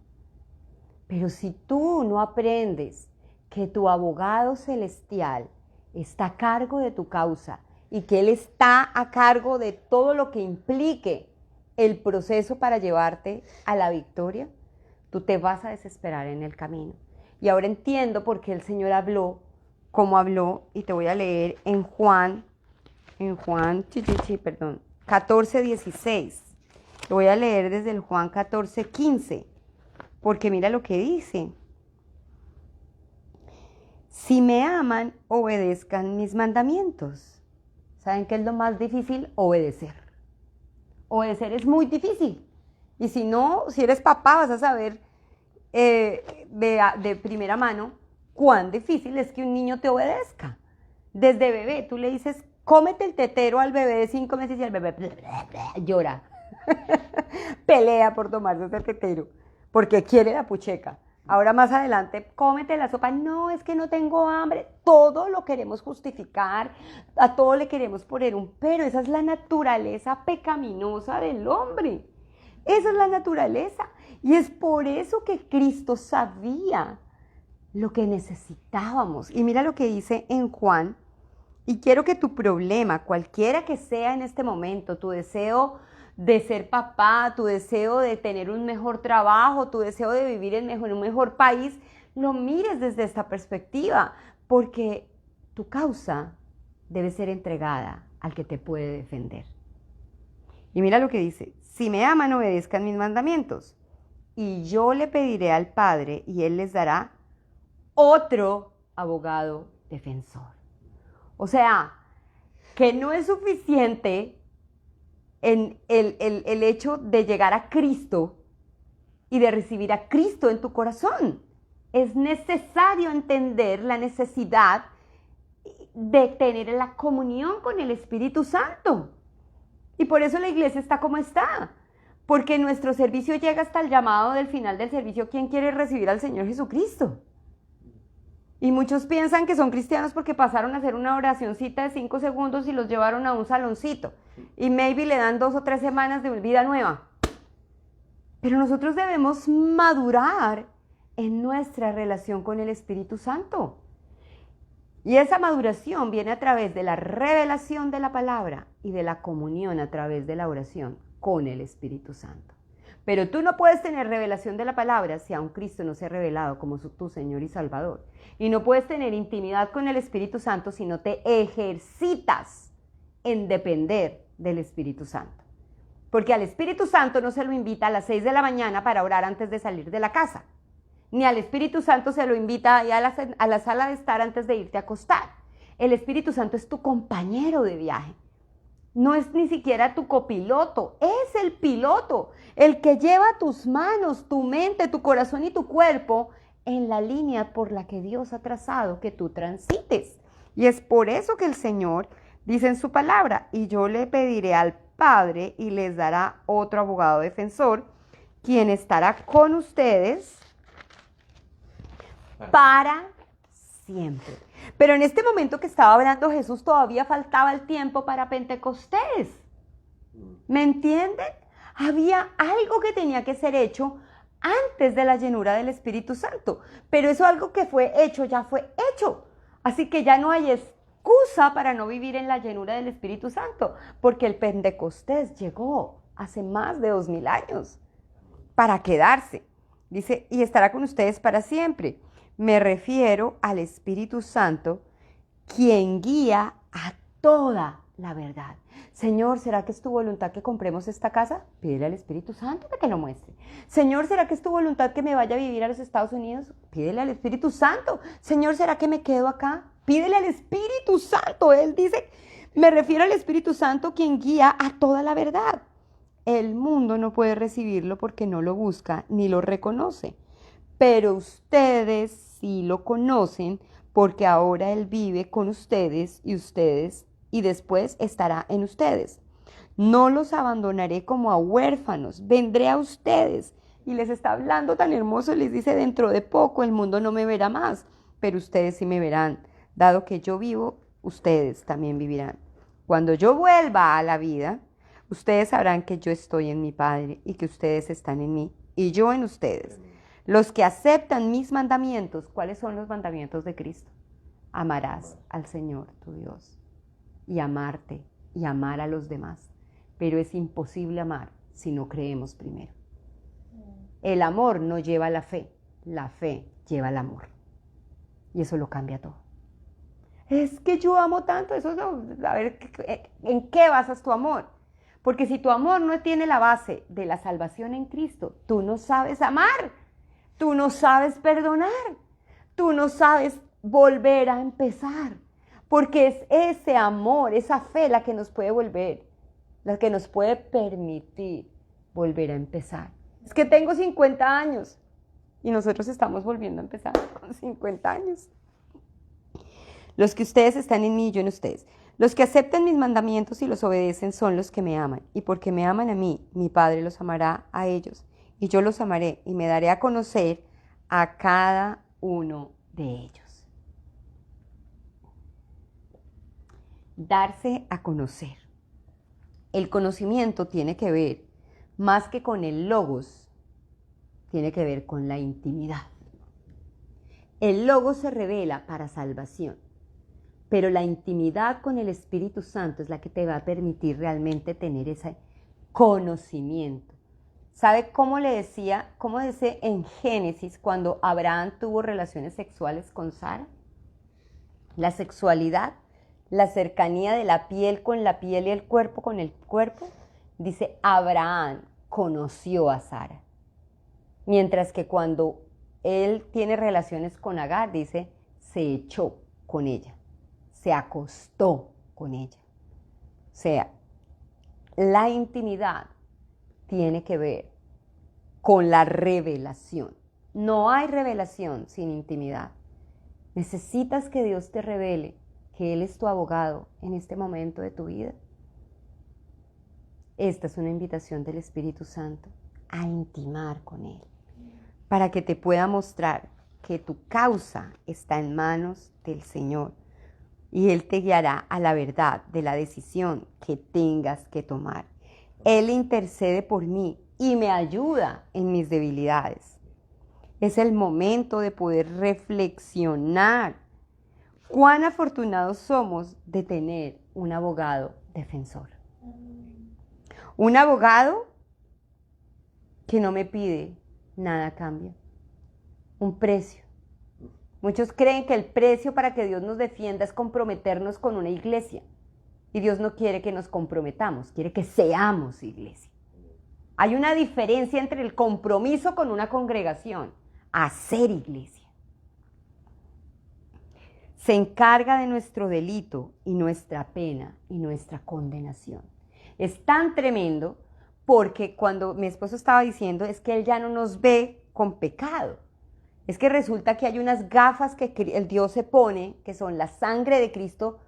Pero si tú no aprendes que tu abogado celestial está a cargo de tu causa y que Él está a cargo de todo lo que implique el proceso para llevarte a la victoria, tú te vas a desesperar en el camino. Y ahora entiendo por qué el Señor habló cómo habló, y te voy a leer en Juan 14:16. Te voy a leer desde el Juan 14:15, porque mira lo que dice. Si me aman, obedezcan mis mandamientos. ¿Saben qué es lo más difícil? Obedecer. Obedecer es muy difícil. Y si no, si eres papá, vas a saber de primera mano cuán difícil es que un niño te obedezca. Desde bebé, tú le dices, cómete el tetero al bebé de 5 meses y el bebé llora. Pelea por tomarse ese tetero, porque quiere la pucheca. Ahora más adelante, cómete la sopa. No, es que no tengo hambre. Todo lo queremos justificar, a todo le queremos poner un pero. Esa es la naturaleza pecaminosa del hombre. Esa es la naturaleza. Y es por eso que Cristo sabía lo que necesitábamos. Y mira lo que dice en Juan. Y quiero que tu problema, cualquiera que sea en este momento, tu deseo de ser papá, tu deseo de tener un mejor trabajo, tu deseo de vivir en un mejor país, lo mires desde esta perspectiva, porque tu causa debe ser entregada al que te puede defender. Y mira lo que dice, si me aman, obedezcan mis mandamientos, y yo le pediré al Padre, y Él les dará otro abogado defensor. O sea, que no es suficiente en el hecho de llegar a Cristo y de recibir a Cristo en tu corazón. Es necesario entender la necesidad de tener la comunión con el Espíritu Santo. Y por eso la iglesia está como está. Porque nuestro servicio llega hasta el llamado del final del servicio. ¿Quién quiere recibir al Señor Jesucristo? Y muchos piensan que son cristianos porque pasaron a hacer una oracioncita de 5 segundos y los llevaron a un saloncito. Y maybe le dan 2 o 3 semanas de vida nueva. Pero nosotros debemos madurar en nuestra relación con el Espíritu Santo. Y esa maduración viene a través de la revelación de la palabra y de la comunión a través de la oración con el Espíritu Santo. Pero tú no puedes tener revelación de la palabra si aún Cristo no se ha revelado como tu Señor y Salvador. Y no puedes tener intimidad con el Espíritu Santo si no te ejercitas en depender del Espíritu Santo. Porque al Espíritu Santo no se lo invita a las 6 de la mañana para orar antes de salir de la casa. Ni al Espíritu Santo se lo invita a la sala de estar antes de irte a acostar. El Espíritu Santo es tu compañero de viaje. No es ni siquiera tu copiloto, es el piloto, el que lleva tus manos, tu mente, tu corazón y tu cuerpo en la línea por la que Dios ha trazado que tú transites. Y es por eso que el Señor dice en su palabra, y yo le pediré al Padre y les dará otro abogado defensor, quien estará con ustedes para siempre. Pero en este momento que estaba hablando Jesús todavía faltaba el tiempo para Pentecostés. ¿Me entienden? Había algo que tenía que ser hecho antes de la llenura del Espíritu Santo. Pero eso algo que fue hecho, ya fue hecho. Así que ya no hay excusa para no vivir en la llenura del Espíritu Santo. Porque el Pentecostés llegó hace más de 2000 años para quedarse. Dice, y estará con ustedes para siempre. Me refiero al Espíritu Santo, quien guía a toda la verdad. Señor, ¿será que es tu voluntad que compremos esta casa? Pídele al Espíritu Santo que te lo muestre. Señor, ¿será que es tu voluntad que me vaya a vivir a los Estados Unidos? Pídele al Espíritu Santo. Señor, ¿será que me quedo acá? Pídele al Espíritu Santo. Él dice, me refiero al Espíritu Santo, quien guía a toda la verdad. El mundo no puede recibirlo porque no lo busca ni lo reconoce. Pero ustedes sí lo conocen porque ahora Él vive con ustedes y después estará en ustedes. No los abandonaré como a huérfanos, vendré a ustedes. Y les está hablando tan hermoso, les dice, dentro de poco el mundo no me verá más, pero ustedes sí me verán. Dado que yo vivo, ustedes también vivirán. Cuando yo vuelva a la vida, ustedes sabrán que yo estoy en mi Padre y que ustedes están en mí y yo en ustedes. Los que aceptan mis mandamientos, ¿cuáles son los mandamientos de Cristo? Amarás al Señor tu Dios y amarte y amar a los demás. Pero es imposible amar si no creemos primero. El amor no lleva la fe lleva el amor. Y eso lo cambia todo. Es que yo amo tanto, eso es, a ver, ¿en qué basas tu amor? Porque si tu amor no tiene la base de la salvación en Cristo, tú no sabes amar, tú no sabes perdonar, tú no sabes volver a empezar. Porque es ese amor, esa fe la que nos puede volver, la que nos puede permitir volver a empezar. Es que tengo 50 años y nosotros estamos volviendo a empezar con 50 años. Los que ustedes están en mí y yo en ustedes. Los que aceptan mis mandamientos y los obedecen son los que me aman. Y porque me aman a mí, mi Padre los amará a ellos. Y yo los amaré y me daré a conocer a cada uno de ellos. Darse a conocer. El conocimiento tiene que ver, más que con el logos, tiene que ver con la intimidad. El logos se revela para salvación. Pero la intimidad con el Espíritu Santo es la que te va a permitir realmente tener ese conocimiento. ¿Sabe cómo le decía, cómo dice en Génesis cuando Abraham tuvo relaciones sexuales con Sara? La sexualidad, la cercanía de la piel con la piel y el cuerpo con el cuerpo. Dice, Abraham conoció a Sara. Mientras que cuando él tiene relaciones con Agar, dice, se echó con ella. Se acostó con ella. O sea, la intimidad tiene que ver con la revelación. No hay revelación sin intimidad. Necesitas que Dios te revele que Él es tu abogado en este momento de tu vida. Esta es una invitación del Espíritu Santo a intimar con Él, para que te pueda mostrar que tu causa está en manos del Señor. Y Él te guiará a la verdad de la decisión que tengas que tomar. Él intercede por mí y me ayuda en mis debilidades. Es el momento de poder reflexionar. Cuán afortunados somos de tener un abogado defensor. Un abogado que no me pide nada a cambio. Un precio. Muchos creen que el precio para que Dios nos defienda es comprometernos con una iglesia. Y Dios no quiere que nos comprometamos, quiere que seamos iglesia. Hay una diferencia entre el compromiso con una congregación a ser iglesia. Se encarga de nuestro delito y nuestra pena y nuestra condenación. Es tan tremendo porque cuando mi esposo estaba diciendo es que Él ya no nos ve con pecado. Es que resulta que hay unas gafas que el Dios se pone, que son la sangre de Cristo,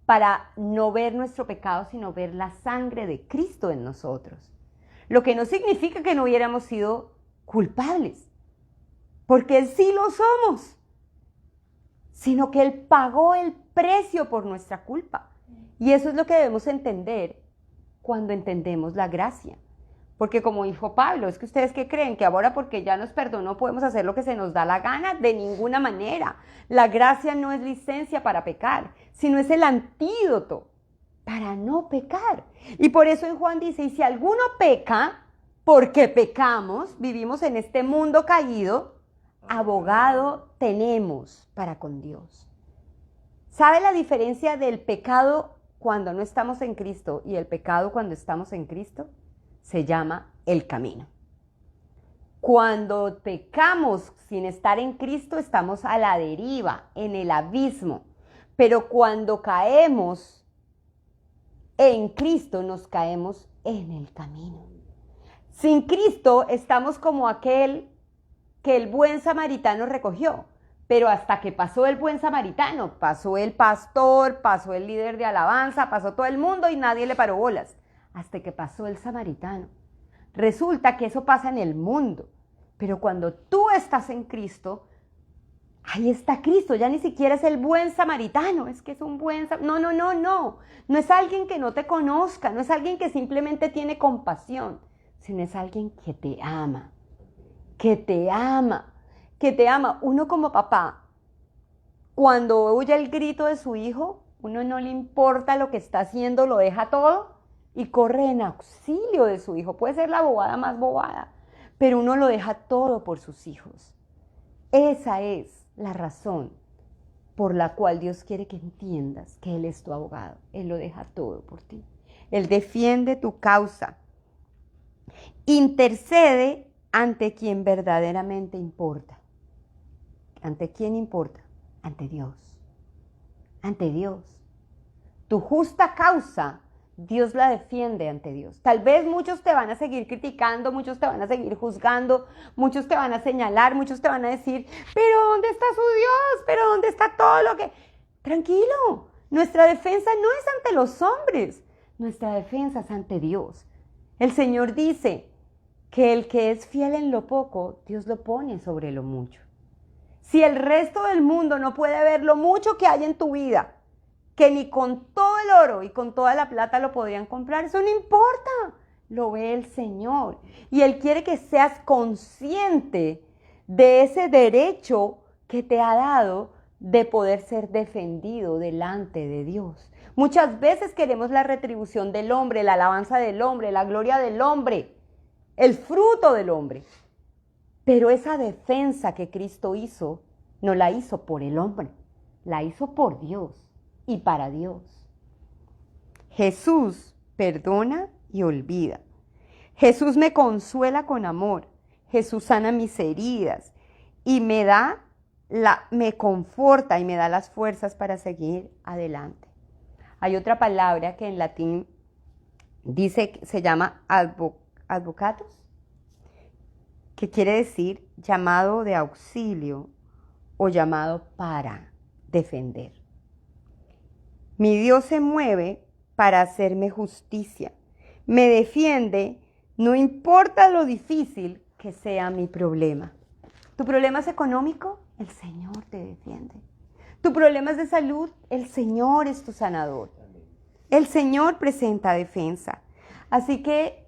para no ver nuestro pecado, sino ver la sangre de Cristo en nosotros. Lo que no significa que no hubiéramos sido culpables, porque Él sí lo somos, sino que Él pagó el precio por nuestra culpa. Y eso es lo que debemos entender cuando entendemos la gracia. Porque como dijo Pablo, es que ustedes ¿qué creen? Que ahora porque ya nos perdonó podemos hacer lo que se nos da la gana. De ninguna manera. La gracia no es licencia para pecar, sino es el antídoto para no pecar. Y por eso en Juan dice, y si alguno peca, porque pecamos, vivimos en este mundo caído, abogado tenemos para con Dios. ¿Sabe la diferencia del pecado cuando no estamos en Cristo y el pecado cuando estamos en Cristo? Se llama el camino. Cuando pecamos sin estar en Cristo, estamos a la deriva, en el abismo. Pero cuando caemos en Cristo, nos caemos en el camino. Sin Cristo, estamos como aquel que el buen samaritano recogió. Pero hasta que pasó el buen samaritano, pasó el pastor, pasó el líder de alabanza, pasó todo el mundo y nadie le paró bolas. Hasta que pasó el samaritano. Resulta que eso pasa en el mundo, pero cuando tú estás en Cristo, ahí está Cristo, ya ni siquiera es el buen samaritano, es que es un buen samaritano. No es alguien que no te conozca, no es alguien que simplemente tiene compasión, sino es alguien que te ama, que te ama, que te ama. Uno como papá, cuando oye el grito de su hijo, uno no le importa lo que está haciendo, lo deja todo y corre en auxilio de su hijo. Puede ser la bobada más bobada, pero uno lo deja todo por sus hijos. Esa es la razón por la cual Dios quiere que entiendas que Él es tu abogado. Él lo deja todo por ti. Él defiende tu causa. Intercede ante quien verdaderamente importa. ¿Ante quién importa? Ante Dios. Ante Dios. Tu justa causa, Dios la defiende ante Dios. Tal vez muchos te van a seguir criticando, muchos te van a seguir juzgando, muchos te van a señalar, muchos te van a decir, pero ¿dónde está su Dios? ¿Pero dónde está todo lo que...? Tranquilo, nuestra defensa no es ante los hombres, nuestra defensa es ante Dios. El Señor dice que el que es fiel en lo poco, Dios lo pone sobre lo mucho. Si el resto del mundo no puede ver lo mucho que hay en tu vida, que ni con todo el oro y con toda la plata lo podrían comprar, eso no importa, lo ve el Señor. Y Él quiere que seas consciente de ese derecho que te ha dado de poder ser defendido delante de Dios. Muchas veces queremos la retribución del hombre, la alabanza del hombre, la gloria del hombre, el fruto del hombre. Pero esa defensa que Cristo hizo, no la hizo por el hombre, la hizo por Dios y para Dios. Jesús perdona y olvida. Jesús me consuela con amor. Jesús sana mis heridas y me conforta y me da las fuerzas para seguir adelante. Hay otra palabra que en latín dice, se llama advocatus, que quiere decir llamado de auxilio o llamado para defender. Mi Dios se mueve para hacerme justicia. Me defiende, no importa lo difícil que sea mi problema. ¿Tu problema es económico? El Señor te defiende. ¿Tu problema es de salud? El Señor es tu sanador. El Señor presenta defensa. Así que,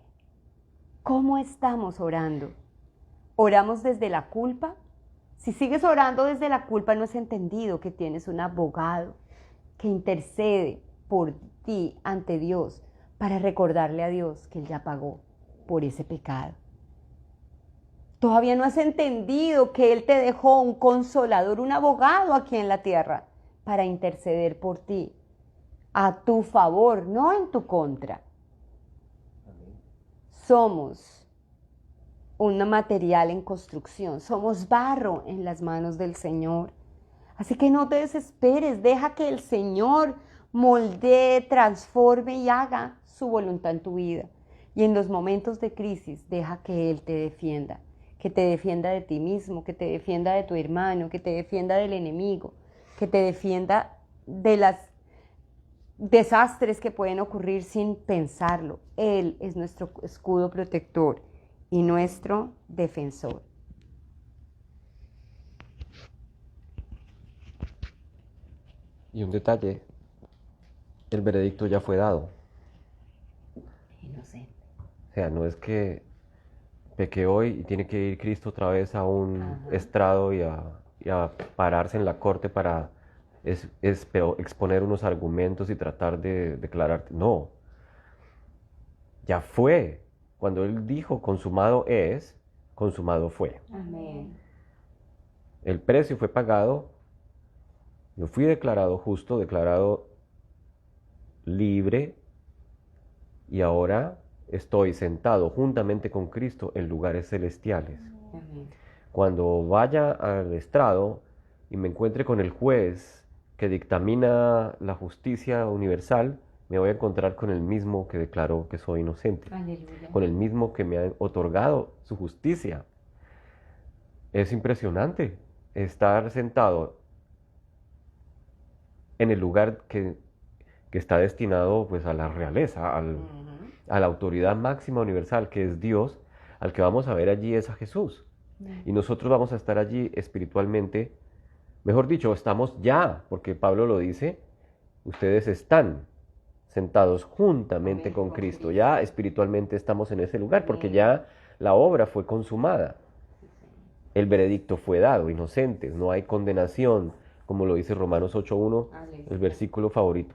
¿cómo estamos orando? ¿Oramos desde la culpa? Si sigues orando desde la culpa, no has entendido que tienes un abogado que intercede por ti ante Dios para recordarle a Dios que Él ya pagó por ese pecado. Todavía no has entendido que Él te dejó un consolador, un abogado aquí en la tierra para interceder por ti, a tu favor, no en tu contra. Somos un material en construcción, somos barro en las manos del Señor. Así que no te desesperes, deja que el Señor moldee, transforme y haga su voluntad en tu vida. Y en los momentos de crisis, deja que Él te defienda, que te defienda de ti mismo, que te defienda de tu hermano, que te defienda del enemigo, que te defienda de los desastres que pueden ocurrir sin pensarlo. Él es nuestro escudo protector y nuestro defensor. Y un detalle, el veredicto ya fue dado. Inocente. O sea, no es que pequé hoy y tiene que ir Cristo otra vez a un estrado y a pararse en la corte para exponer unos argumentos y tratar de declararte. No, ya fue. Cuando Él dijo consumado es, consumado fue. Amén. El precio fue pagado, yo fui declarado justo, declarado libre y ahora estoy sentado juntamente con Cristo en lugares celestiales. Amén. Cuando vaya al estrado y me encuentre con el juez que dictamina la justicia universal, me voy a encontrar con el mismo que declaró que soy inocente, Aleluya. con el mismo que me ha otorgado su justicia. Es impresionante estar sentado en el lugar que está destinado pues a la realeza, a la autoridad máxima universal que es Dios. Al que vamos a ver allí es a Jesús. Y nosotros vamos a estar allí espiritualmente, mejor dicho, estamos ya, porque Pablo lo dice, ustedes están sentados juntamente con Cristo. Ya espiritualmente estamos en ese lugar, porque ya la obra fue consumada. El veredicto fue dado, inocentes, no hay condenación, como lo dice Romanos 8:1, el versículo favorito,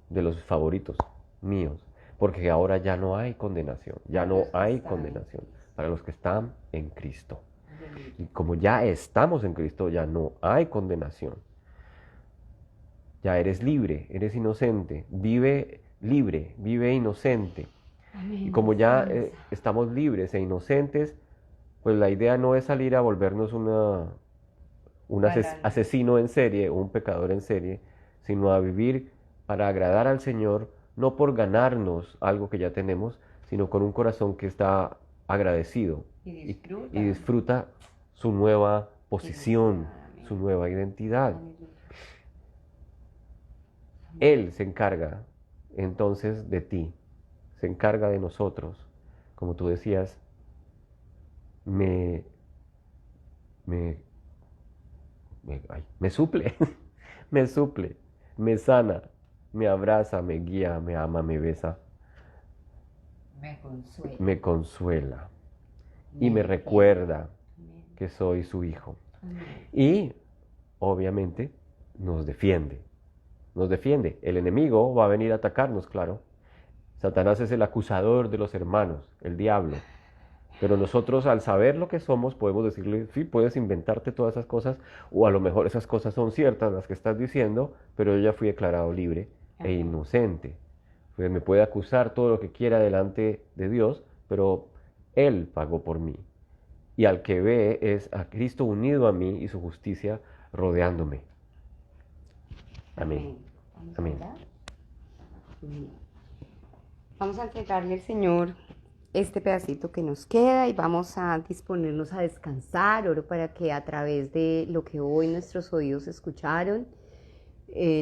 de los favoritos míos, porque ahora ya no hay condenación, ya no hay condenación para los que están en Cristo. Y como ya estamos en Cristo, ya no hay condenación. Ya eres libre, eres inocente, vive libre, vive inocente. Y como ya estamos libres e inocentes, pues la idea no es salir a volvernos un asesino en serie, un pecador en serie, sino a vivir para agradar al Señor, no por ganarnos algo que ya tenemos, sino con un corazón que está agradecido y disfruta su nueva posición, su nueva identidad. Él se encarga entonces de ti, se encarga de nosotros. Como tú decías, me, me, me suple, me suple, me sana, me abraza, me guía, me ama, me besa, me consuela y me recuerda que soy su hijo. Y obviamente nos defiende. Nos defiende. El enemigo va a venir a atacarnos, claro. Satanás es el acusador de los hermanos, el diablo. Pero nosotros, al saber lo que somos, podemos decirle, sí, puedes inventarte todas esas cosas, o a lo mejor esas cosas son ciertas, las que estás diciendo, pero yo ya fui declarado libre e inocente. Pues me puede acusar todo lo que quiera delante de Dios, pero Él pagó por mí. Y al que ve es a Cristo unido a mí y su justicia rodeándome. Amén. Amén. Vamos a entregarle al Señor este pedacito que nos queda y vamos a disponernos a descansar. Oro para que a través de lo que hoy nuestros oídos escucharon,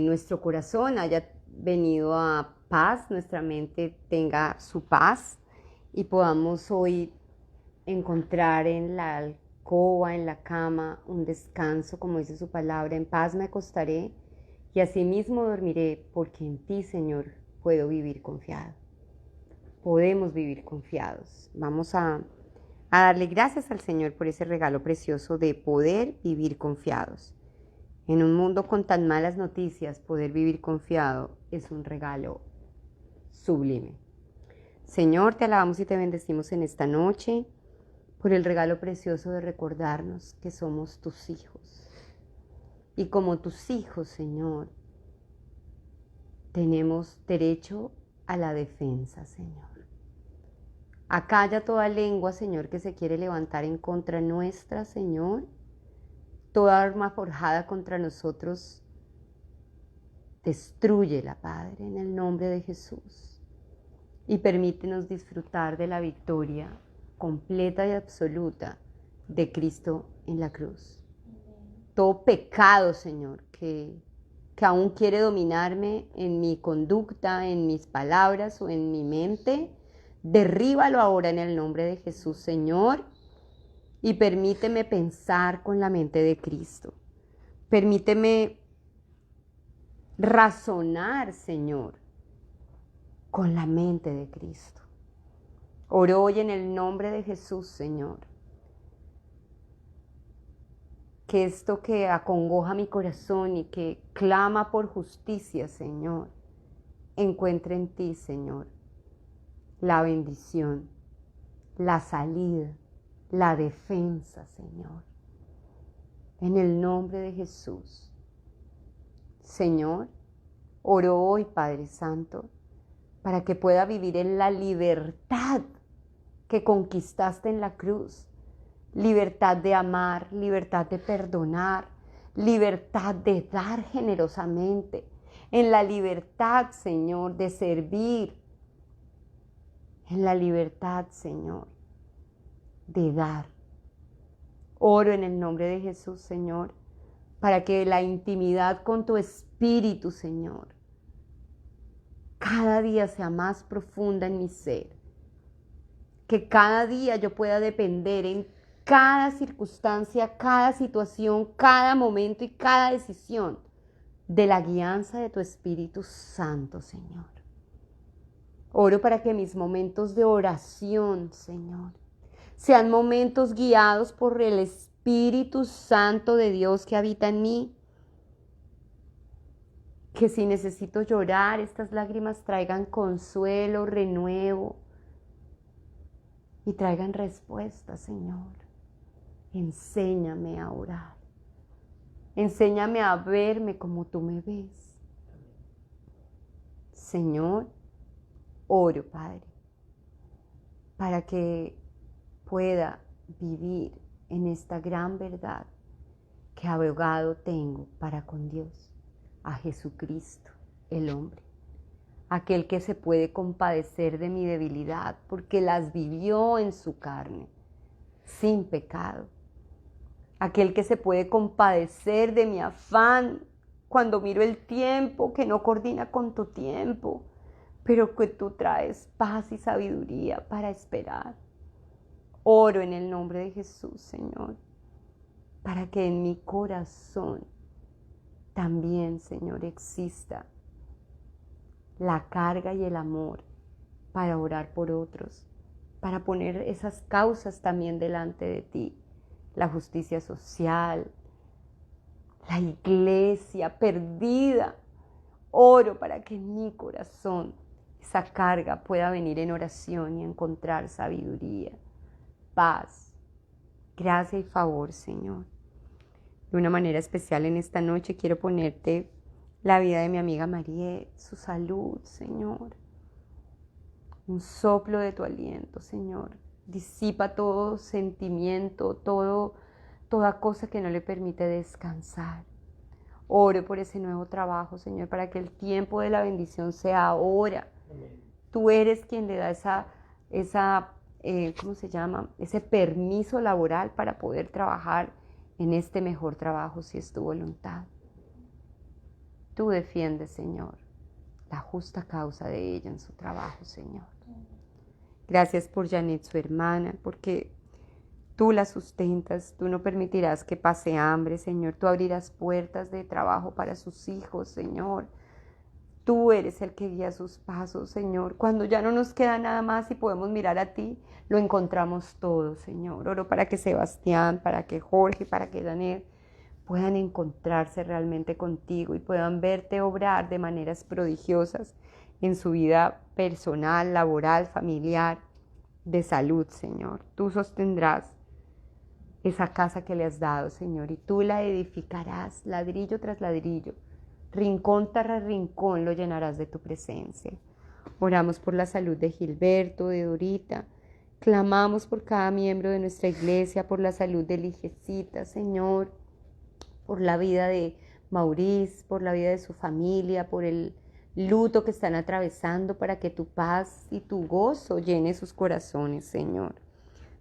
nuestro corazón haya venido a paz, nuestra mente tenga su paz y podamos hoy encontrar en la alcoba, en la cama, un descanso, como dice su palabra. En paz me acostaré y asimismo dormiré, porque en ti, Señor, puedo vivir confiado. Podemos vivir confiados. Vamos a darle gracias al Señor por ese regalo precioso de poder vivir confiados. En un mundo con tan malas noticias, poder vivir confiado es un regalo sublime. Señor, te alabamos y te bendecimos en esta noche por el regalo precioso de recordarnos que somos tus hijos. Y como tus hijos, Señor, tenemos derecho a la defensa, Señor. Acalla toda lengua, Señor, que se quiere levantar en contra nuestra, Señor. Toda arma forjada contra nosotros, destrúyela, Padre, en el nombre de Jesús. Y permítenos disfrutar de la victoria completa y absoluta de Cristo en la cruz. Todo pecado, Señor, que aún quiere dominarme en mi conducta, en mis palabras o en mi mente, derríbalo ahora en el nombre de Jesús, Señor, y permíteme pensar con la mente de Cristo. Permíteme razonar, Señor, con la mente de Cristo. Oro hoy en el nombre de Jesús, Señor, que esto que acongoja mi corazón y que clama por justicia, Señor, encuentre en ti, Señor, la bendición, la salida, la defensa, Señor. En el nombre de Jesús. Señor, oro hoy, Padre Santo, para que pueda vivir en la libertad que conquistaste en la cruz. Libertad de amar, libertad de perdonar, libertad de dar generosamente, en la libertad, Señor, de servir, en la libertad, Señor, de dar. Oro en el nombre de Jesús, Señor, para que la intimidad con tu Espíritu, Señor, cada día sea más profunda en mi ser. Que cada día yo pueda depender en cada circunstancia, cada situación, cada momento y cada decisión de la guianza de tu Espíritu Santo, Señor. Oro para que mis momentos de oración, Señor, sean momentos guiados por el Espíritu Santo de Dios que habita en mí. Que si necesito llorar, estas lágrimas traigan consuelo, renuevo y traigan respuesta, Señor. Enséñame a orar. Enséñame a verme como tú me ves. Señor, oro, Padre, para que pueda vivir en esta gran verdad que abogado tengo para con Dios, a Jesucristo, el hombre, aquel que se puede compadecer de mi debilidad porque las vivió en su carne, sin pecado, aquel que se puede compadecer de mi afán cuando miro el tiempo que no coordina con tu tiempo, pero que tú traes paz y sabiduría para esperar. Oro en el nombre de Jesús, Señor, para que en mi corazón también, Señor, exista la carga y el amor para orar por otros, para poner esas causas también delante de ti, la justicia social, la iglesia perdida. Oro para que en mi corazón esa carga pueda venir en oración y encontrar sabiduría, paz, gracia y favor, Señor. De una manera especial en esta noche quiero ponerte la vida de mi amiga Mariette, su salud, Señor. Un soplo de tu aliento, Señor. Disipa todo sentimiento, toda cosa que no le permite descansar. Oro por ese nuevo trabajo, Señor, para que el tiempo de la bendición sea ahora. Tú eres quien le da ¿cómo se llama? Ese permiso laboral para poder trabajar en este mejor trabajo si es tu voluntad. Tú defiendes, Señor, la justa causa de ella en su trabajo, Señor. Gracias por Janet, su hermana, porque tú la sustentas, tú no permitirás que pase hambre, Señor. Tú abrirás puertas de trabajo para sus hijos, Señor. Tú eres el que guía sus pasos, Señor. Cuando ya no nos queda nada más y podemos mirar a ti, lo encontramos todo, Señor. Oro para que Sebastián, para que Jorge, para que Daniel puedan encontrarse realmente contigo y puedan verte obrar de maneras prodigiosas en su vida personal, laboral, familiar, de salud, Señor. Tú sostendrás esa casa que le has dado, Señor, y tú la edificarás ladrillo tras ladrillo, rincón tras rincón lo llenarás de tu presencia. Oramos por la salud de Gilberto, de Dorita. Clamamos por cada miembro de nuestra iglesia, por la salud de Lijecita, Señor, por la vida de Maurice, por la vida de su familia, por el luto que están atravesando, para que tu paz y tu gozo llene sus corazones, Señor.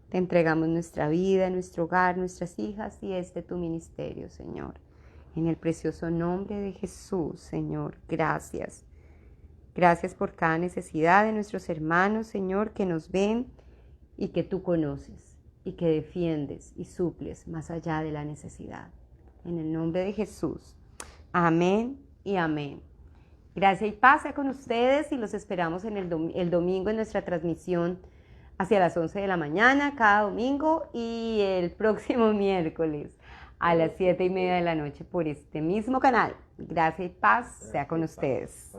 Te entregamos nuestra vida, nuestro hogar, nuestras hijas y tu ministerio, Señor. En el precioso nombre de Jesús, Señor, gracias. Gracias por cada necesidad de nuestros hermanos, Señor, que nos ven y que tú conoces y que defiendes y suples más allá de la necesidad. En el nombre de Jesús. Amén y amén. Gracia y paz sea con ustedes y los esperamos en el domingo en nuestra transmisión hacia las 11 de la mañana, cada domingo, y el próximo miércoles a las 7:30 de la noche por este mismo canal. Gracia y paz sea con ustedes.